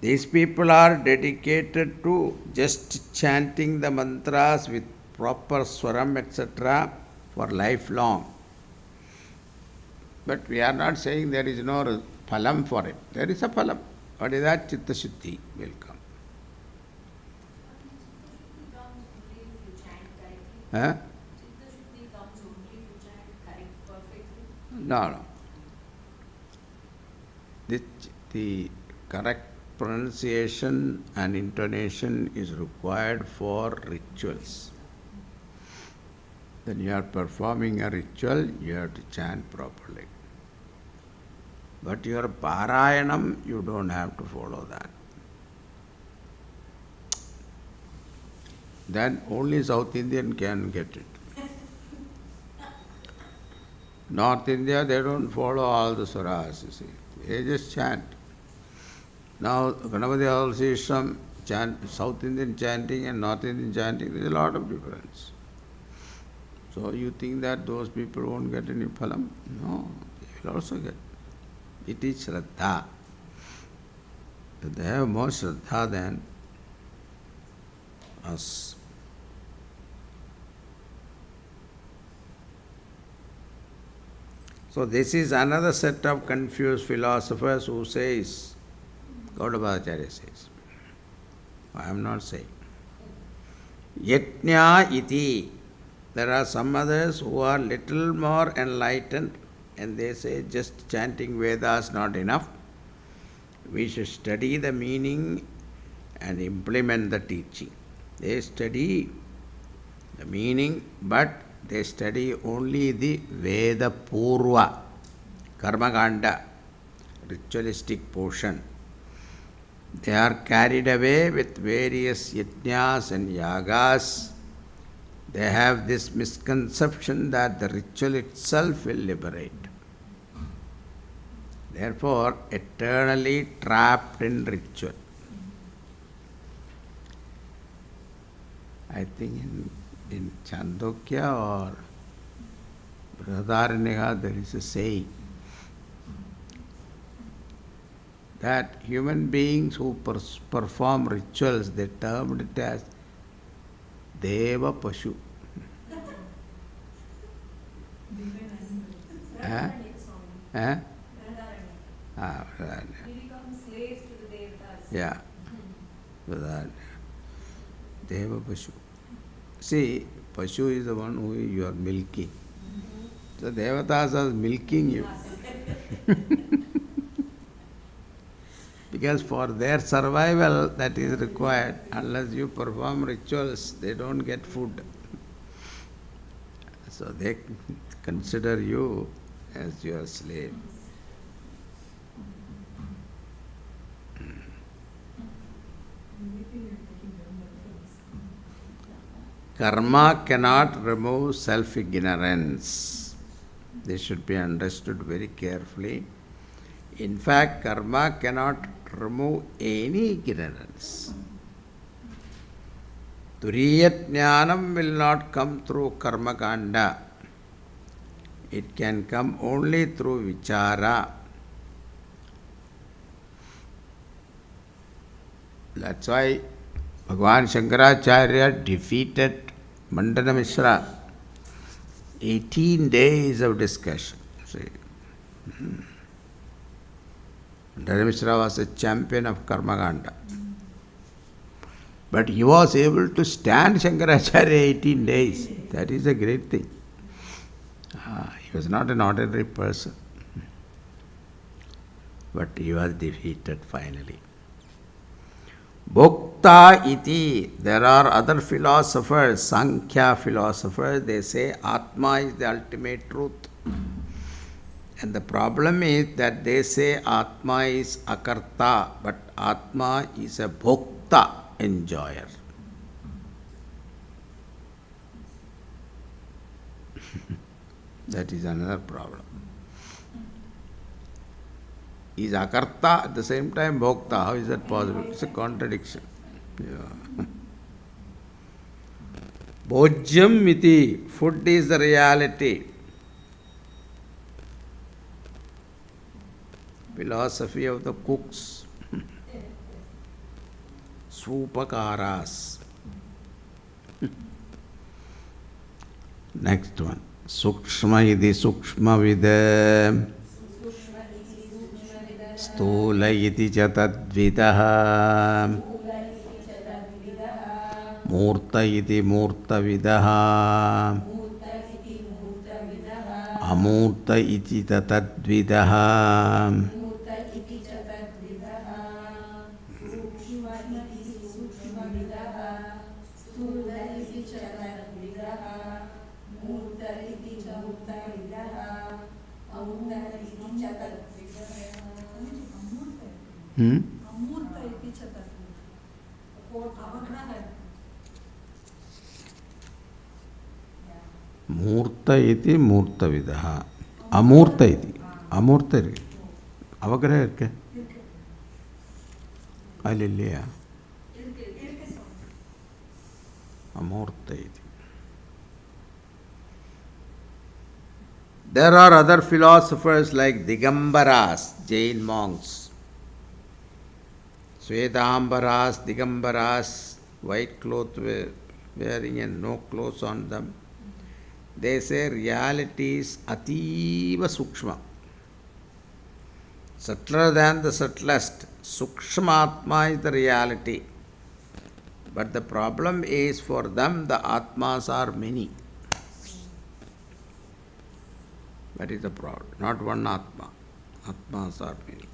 These people are dedicated to just chanting the mantras with proper swaram, etc. for lifelong. But we are not saying there is no phalam for it. There is a phalam. What is that? Chitta Shuddhi will come. Huh? No. The correct pronunciation and intonation is required for rituals. When you are performing a ritual, you have to chant properly. But your Parayanam, you don't have to follow that. Then only South Indian can get it. North India, they don't follow all the swaras, you see. They just chant. Now, Ganapati also is some South Indian chanting and North Indian chanting, there is a lot of difference. So you think that those people won't get any phalam? No, they will also get. It is Shraddha. They have more Shraddha than us. So this is another set of confused philosophers who says, Gaudabhacharya says, I am not saying. Yajna iti. There are some others who are little more enlightened and they say just chanting Vedas not enough. We should study the meaning and implement the teaching. They study the meaning, but they study only the Veda Purva, Karma Kanda, ritualistic portion. They are carried away with various yajnas and yagas. They have this misconception that the ritual itself will liberate. Therefore, eternally trapped in ritual. I think in Chandogya or Brihadaranyaka there is a saying that human beings who perform rituals, they termed it as Deva Pashu. Yeah. So that Deva Pashu. See, Pashu is the one who you are milking. So Devatas are milking you. Because for their survival that is required. Unless you perform rituals, they don't get food. So they consider you as your slave. Karma cannot remove self-ignorance. This should be understood very carefully. In fact, karma cannot remove any ignorance. Turiyat jnanam will not come through karma kanda. It can come only through vichara. That's why Bhagavan Shankaracharya defeated Mandana Mishra. 18 days of discussion. See. Mandana Mishra was a champion of Karmakanda. But he was able to stand Shankaracharya 18 days. That is a great thing. He was not an ordinary person. But he was defeated finally. Bhokta iti. There are other philosophers, Sankhya philosophers, they say Atma is the ultimate truth. And the problem is that they say Atma is akarta, but Atma is a bhokta, enjoyer. That is another problem. Is akarta at the same time bhokta. How is that possible? It's a contradiction. Yeah. Bhojyam iti. Food is the reality. Philosophy of the cooks. Swupakaras. Next one. Sukshma iti sukshma vidam. Stula iti cha tadvidaha. Murta iti murta vidaha. Amurta iti tatadvidaha. Amurta iti chatarthi. Avagraha. Murta iti murta vidaha. Amurta iti. Amurta irke. Avagraha irke. Alilliya. Amurta iti. There are other philosophers like Digambaras, Jain monks. Svedambaras, Digambaras, white cloth wearing and no clothes on them. They say reality is ativa sukshma. Subtler than the subtlest. Sukshma is the reality. But the problem is for them the Atmas are many. That is the problem. Not one Atma. Atmas are many.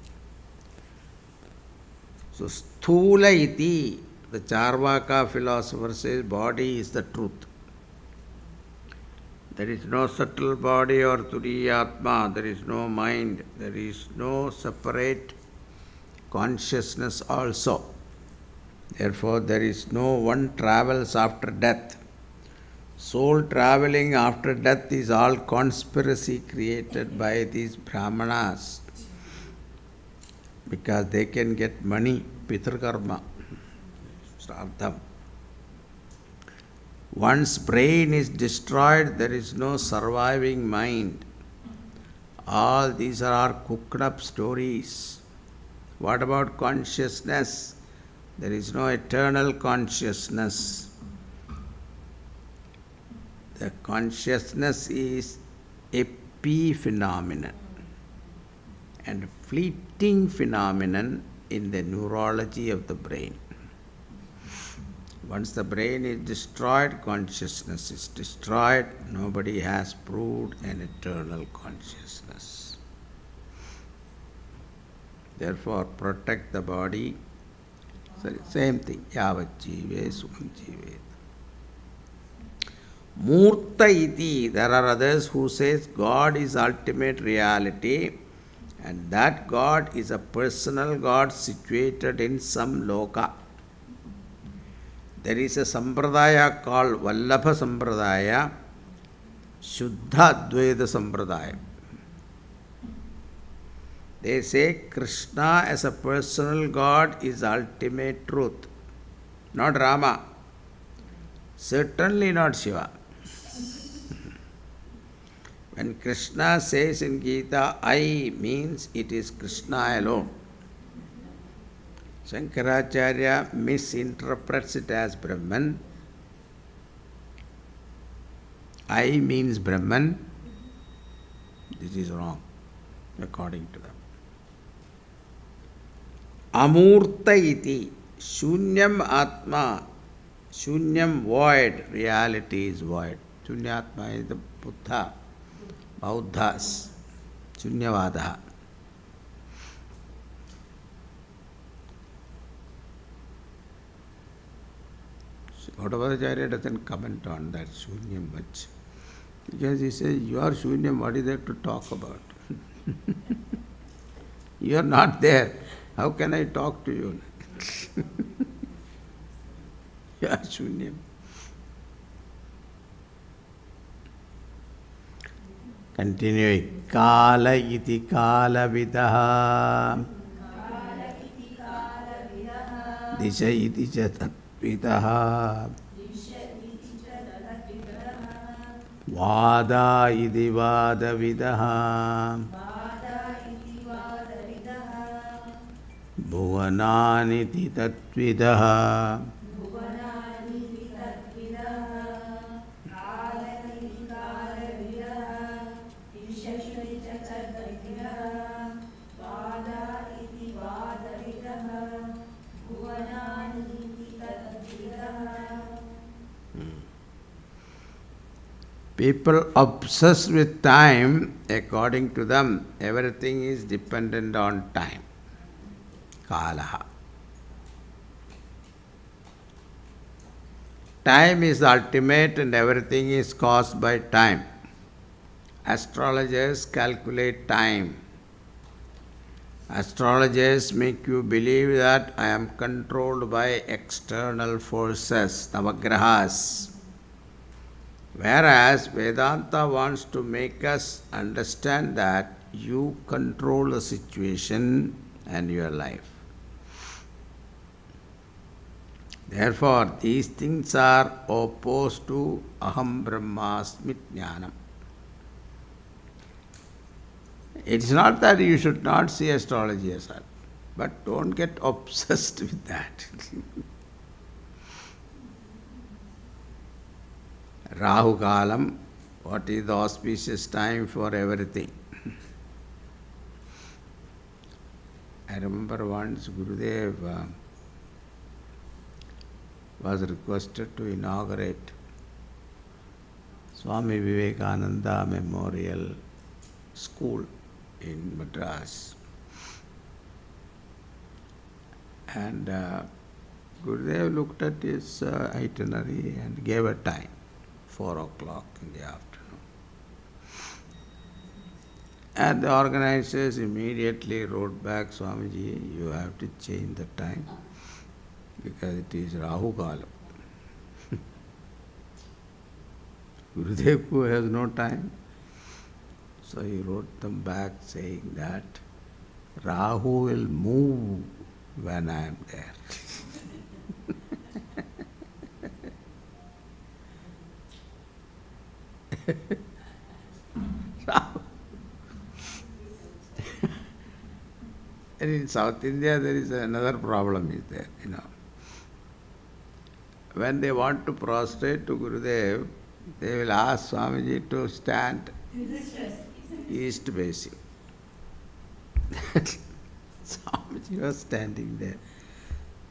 So, sthula iti, the Charvaka philosopher says, body is the truth. There is no subtle body or turiya atma, there is no mind, there is no separate consciousness also. Therefore, there is no one travels after death. Soul traveling after death is all conspiracy created by these Brahmanas. Because they can get money, Pitrakarma, Sraddham. Once brain is destroyed, there is no surviving mind. All these are cooked up stories. What about consciousness? There is no eternal consciousness. The consciousness is epiphenomenon. And fleeting phenomenon in the neurology of the brain. Once the brain is destroyed, consciousness is destroyed. Nobody has proved an eternal consciousness. Therefore, protect the body. Sorry, same thing. Yavat jive sukham jive. Murta iti. There are others who says God is ultimate reality, and that God is a personal God situated in some loka. There is a sampradaya called Vallabha Sampradaya, Shuddha Advaita Sampradaya. They say Krishna as a personal God is ultimate truth, not Rama, certainly not Shiva. When Krishna says in Gita, I means it is Krishna alone. Shankaracharya misinterprets it as Brahman. I means Brahman. This is wrong, according to them. Amurta iti. Shunyam Atma. Shunyam void. Reality is void. Shunyatma is the Buddha. Bauddhas. Shunyavadaha. Gaudapadacharya doesn't comment on that Shunyam much. Because he says, you are Shunyam, what is there to talk about? You are not there. How can I talk to you? You are Shunyam. Continuing. Kala iti kala vidaha. Disha iti cha tatvidaha. Vada iti vada vidaha. Bhuvananiti tatvidaha. People obsessed with time, according to them, everything is dependent on time. Kalaha. Time is the ultimate and everything is caused by time. Astrologers calculate time. Astrologers make you believe that I am controlled by external forces, navagrahas. Whereas Vedanta wants to make us understand that you control the situation and your life. Therefore, these things are opposed to Aham Brahmasmi Jnanam. It is not that you should not see astrology as well, but don't get obsessed with that. Rahu Kalam, what is the auspicious time for everything? I remember once Gurudev was requested to inaugurate Swami Vivekananda Memorial School in Madras. And Gurudev looked at his itinerary and gave a time. 4 o'clock in the afternoon. And the organizers immediately wrote back, Swamiji, you have to change the time because it is Rahu Kalam. Gurudev has no time. So he wrote them back saying that Rahu will move when I am there. And in South India there is another problem is there, When they want to prostrate to Gurudev, they will ask Swamiji to stand east facing. Swamiji She was standing there.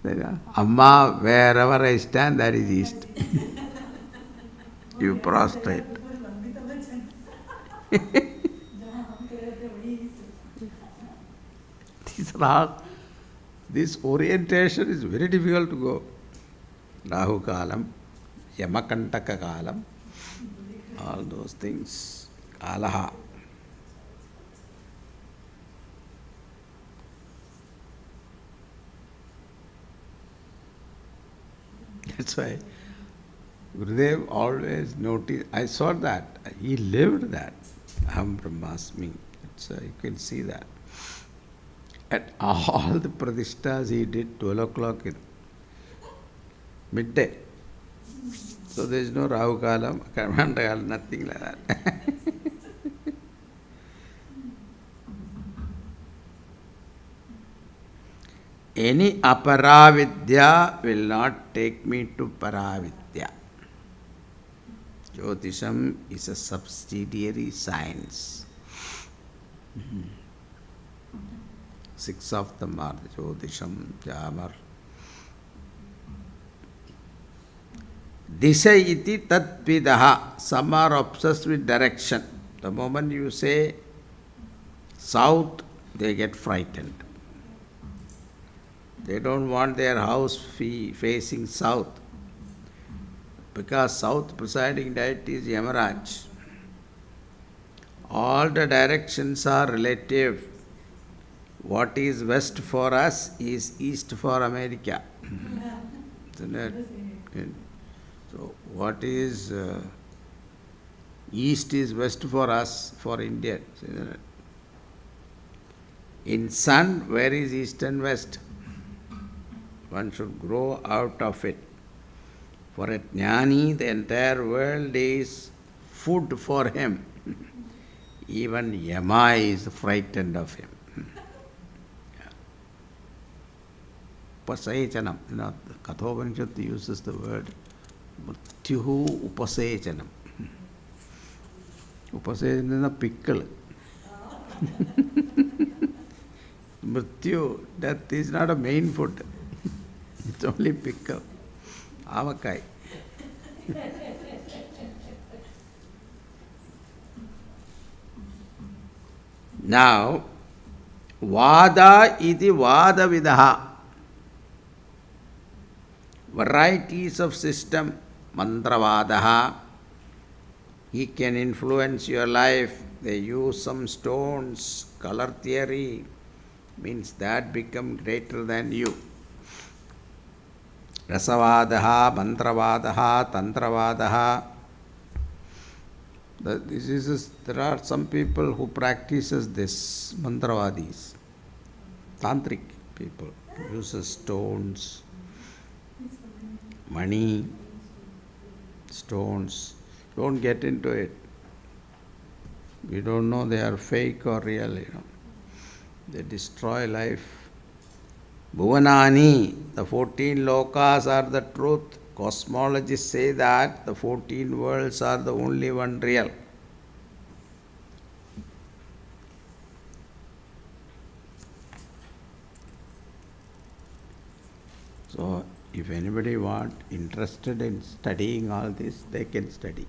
Then, Amma, wherever I stand, that is east. You prostrate. These are all, this orientation is very difficult to go. Rahu Kalam, Yamakantaka Kalam, all those things. Kalaha. That's why Gurudev always noticed, I saw that, he lived that. Aham Brahmasmi. You can see that. At all the pradishtas he did 12 o'clock in midday. So there is no Rahu Kalam, Karmanda Kalam, nothing like that. Any aparavidya will not take me to paravidya. Jyotisham is a subsidiary science. 6 of them are the Jyotisham, Jamar. Disha iti tatvidaha. Some are obsessed with direction. The moment you say south, they get frightened. They don't want their house facing south, because south presiding deity is Yamaraj. All the directions are relative. What is west for us is east for America. Isn't it? So what is east is west for us, for India. Isn't it? In sun, where is east and west? One should grow out of it. For a jnani, the entire world is food for him. Even Yama is frightened of him. Upasechanam. The Kathopanishad uses the word Mrityuhu Upasechanam. Upasechanam is a pickle. Mrityu, death is not a main food. It's only pickle. Avakai. Now, Vada iti Vada Vidaha. Varieties of system. Mantravadaha. He can influence your life. They use some stones. Color theory means that become greater than you. Rasavadaha, Mantravadaha, Tantravadaha. There are some people who practices this, Mantravadis. Tantric people uses stones, money, stones. Don't get into it. You don't know they are fake or real, They destroy life. Bhuvanani, the 14 lokas are the truth. Cosmologists say that the 14 worlds are the only one real. So, if anybody interested in studying all this, they can study.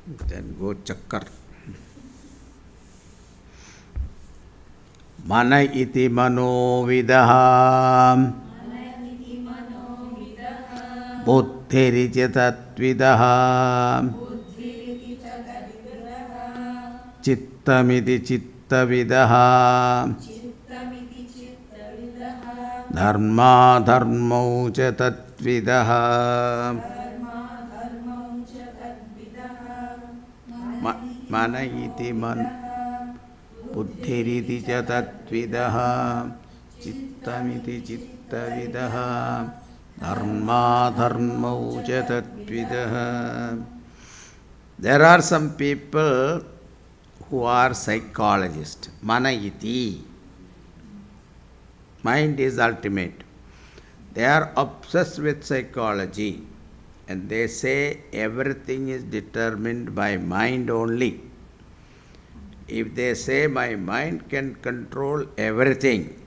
Then go chakkar. Mana iti manovidaha buddhiriti tatvidaha chittamiti chittavidaha dharma dharmau cha tatvidaha. Mana iti buddhiriti cha tatvidaha chittamiti chittavidaha dharma dharmau cha tatvidaha. There are some people who are psychologists. Mana iti. Mind is ultimate. They are obsessed with psychology, and they say everything is determined by mind only. If they say my mind can control everything,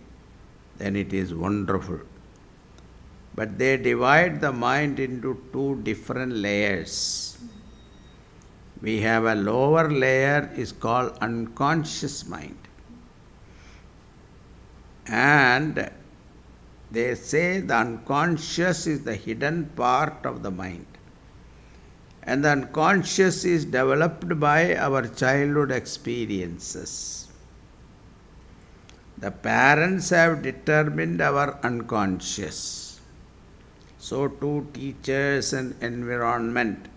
then it is wonderful. But they divide the mind into two different layers. We have a lower layer is called unconscious mind. And they say the unconscious is the hidden part of the mind. And the unconscious is developed by our childhood experiences. The parents have determined our unconscious. So too teachers and environment.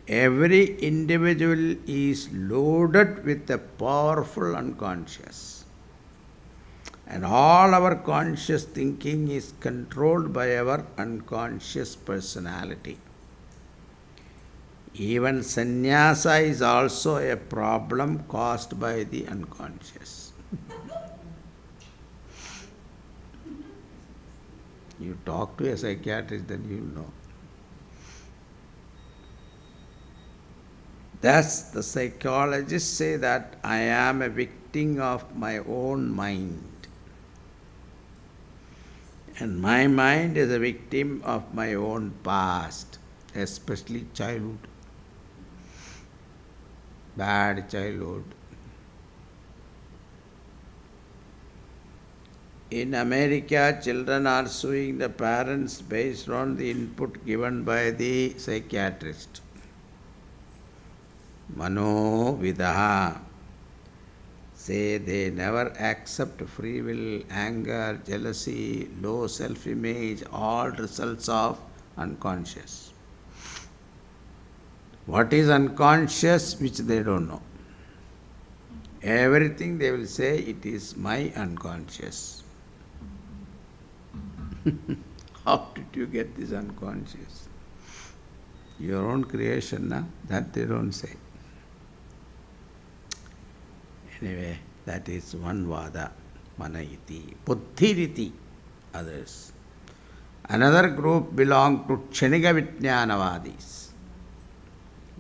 Every individual is loaded with a powerful unconscious. And all our conscious thinking is controlled by our unconscious personality. Even sannyasa is also a problem caused by the unconscious. You talk to a psychiatrist, then you know. Thus, the psychologists say that I am a victim of my own mind. And my mind is a victim of my own past, especially childhood. Bad childhood. In America, children are suing the parents based on the input given by the psychiatrist. Mano vidaha. Say they never accept free will, anger, jealousy, low self-image, all results of unconscious. What is unconscious which they don't know? Everything they will say, it is my unconscious. How did you get this unconscious? Your own creation, na? That they don't say. Anyway, that is one vada, manayiti, buddhiriti, others. Another group belong to Kshanika Vijnanavadis.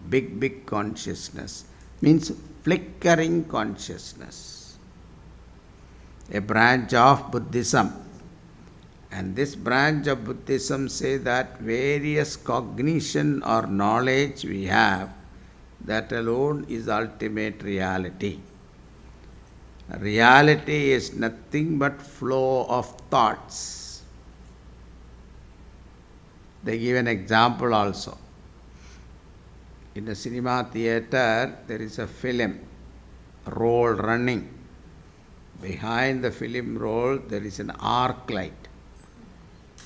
Big consciousness means flickering consciousness. A branch of Buddhism. And this branch of Buddhism say that various cognition or knowledge we have, that alone is ultimate reality. Reality is nothing but flow of thoughts. They give an example also. In a cinema theater, there is a film roll running. Behind the film roll, there is an arc light.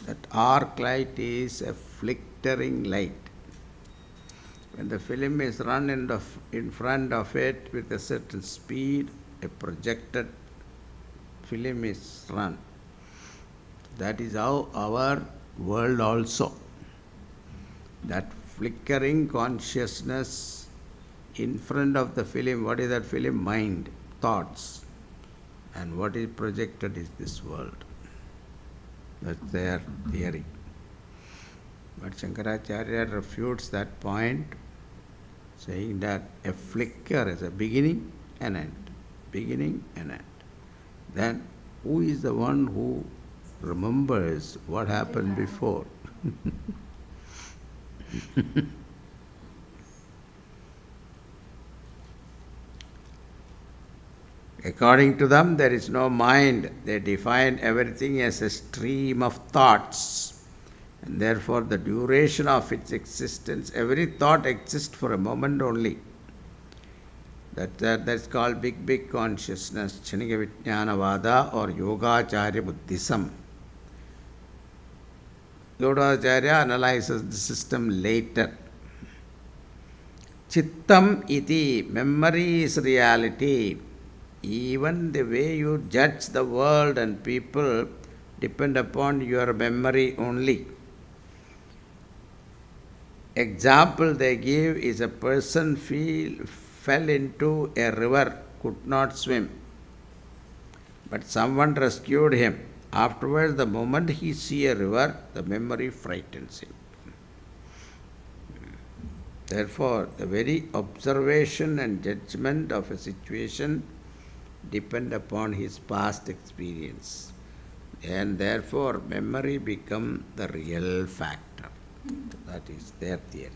That arc light is a flickering light. When the film is run in front of it with a certain speed, a projected film is run. That is how our world also. That flickering consciousness in front of the film, what is that film? Mind, thoughts. And what is projected is this world. That's their theory. But Shankaracharya refutes that point, saying that a flicker is a beginning and end. Beginning and end. Then who is the one who remembers what happened before? According to them, there is no mind. They define everything as a stream of thoughts. And therefore, the duration of its existence, every thought exists for a moment only. That's called big consciousness, Kshanika Vijnanavada or Yogacharya Buddhism. Yogacharya analyzes the system later. Chittam iti, memory is reality. Even the way you judge the world and people depend upon your memory only. Example they give is a person fell into a river, could not swim. But someone rescued him. Afterwards, the moment he sees a river, the memory frightens him. Therefore, the very observation and judgment of a situation depend upon his past experience. And therefore, memory becomes the real factor. That is their theory.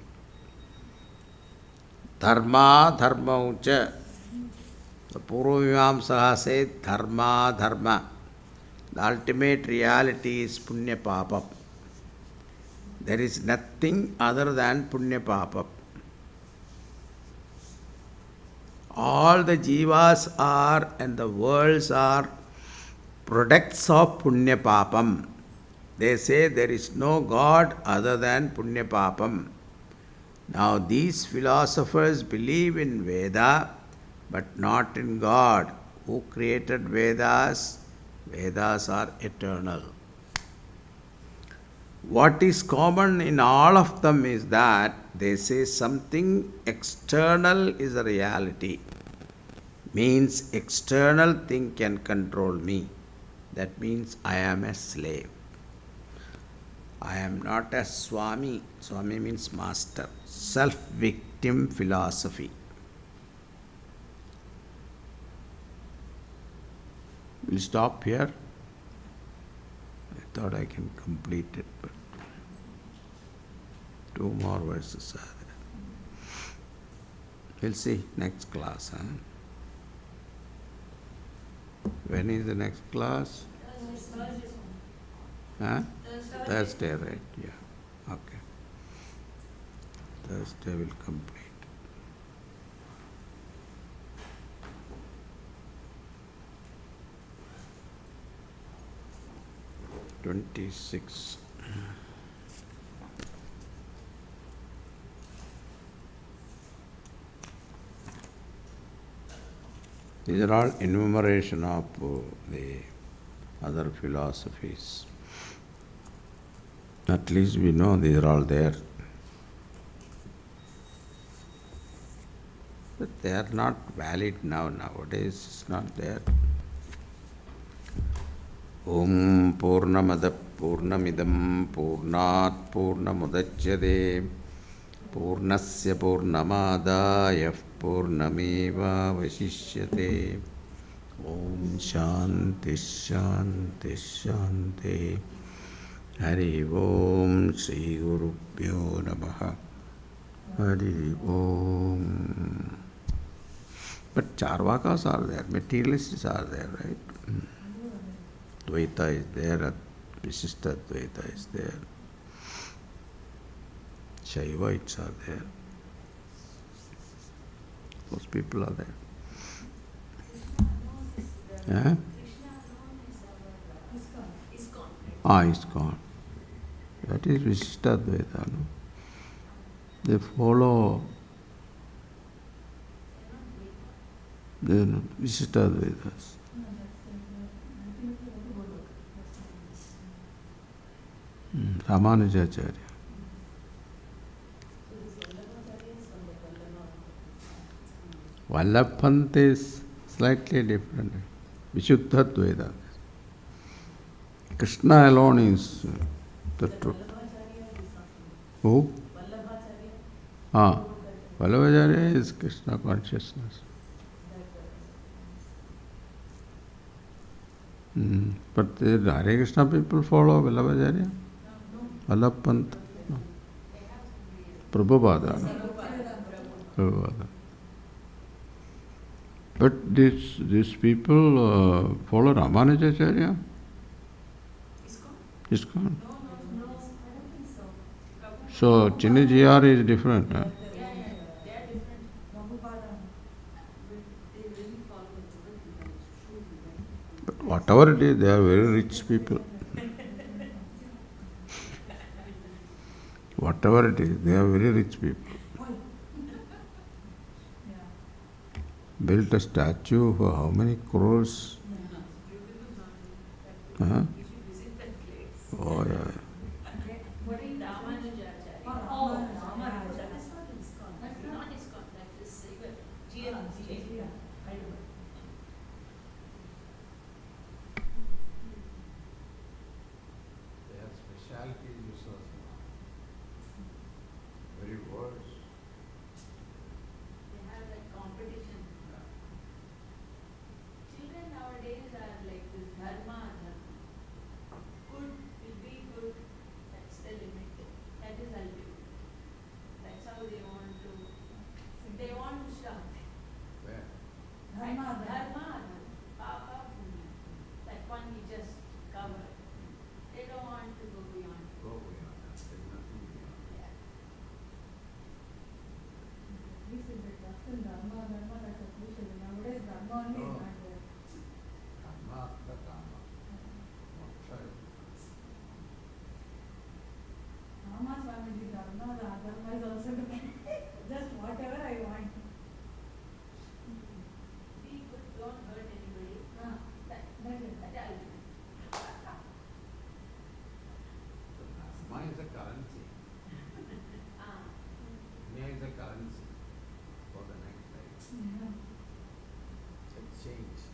Dharma, dharma ucha. The Purvamimamsaha says dharma, dharma. The ultimate reality is punya papa. There is nothing other than punya papa. All the jivas are and the worlds are products of punya papam. They say there is no God other than punya papam. Now these philosophers believe in Veda but not in God. Who created Vedas? Vedas are eternal. What is common in all of them is that they say something external is a reality. Means external thing can control me. That means I am a slave. I am not a Swami. Swami means master. Self-victim philosophy. We'll stop here. I thought I can complete it, but 2 more verses are there. We'll see next class. When is the next class? Huh? Thursday, right? Yeah. Okay. Thursday will complete. "26. These are all enumeration of the other philosophies. At least we know these are all there. But they are not valid now. Nowadays it's not there. Om Purnamada Purnamidam Purnat Purnamudachyate Purnasya Purnamadaya Purnameva Vasishyate. Om Shanti Shanti Shanti. Hari Om Sri Gurubhyo Namaha. Hari Om. But Charvakas are there, materialists are there, right? Dvaita is there, Visishta Dvaita is there, Shaivites are there. Those people are there. Yeah? ISKCON. That is Visishta Dvaita, no? They follow the Visishta Dvaitas. Ramanujacharya. Vallabhpant is slightly different. Vishuddha Dvaita. Krishna alone is the truth. Who? Vallabhacharya is Krishna consciousness. But the Hare Krishna people follow Vallabhacharya? Vallabhpant? No. Prabhupada. Prabhupada. But these people follow Ramanujacharya? ISKCON? So Chinnajiyar is different. Huh? They are different. They really follow the But whatever it is, they are very rich people. Whatever it is, they are very rich people. Built a statue for how many crores? Huh? Oh, yeah. What is Ramanujacharya? Oh, Ramanujacharya. That's not ISKCON. That's not ISKCON. That is GM. Their specialty is very words. change.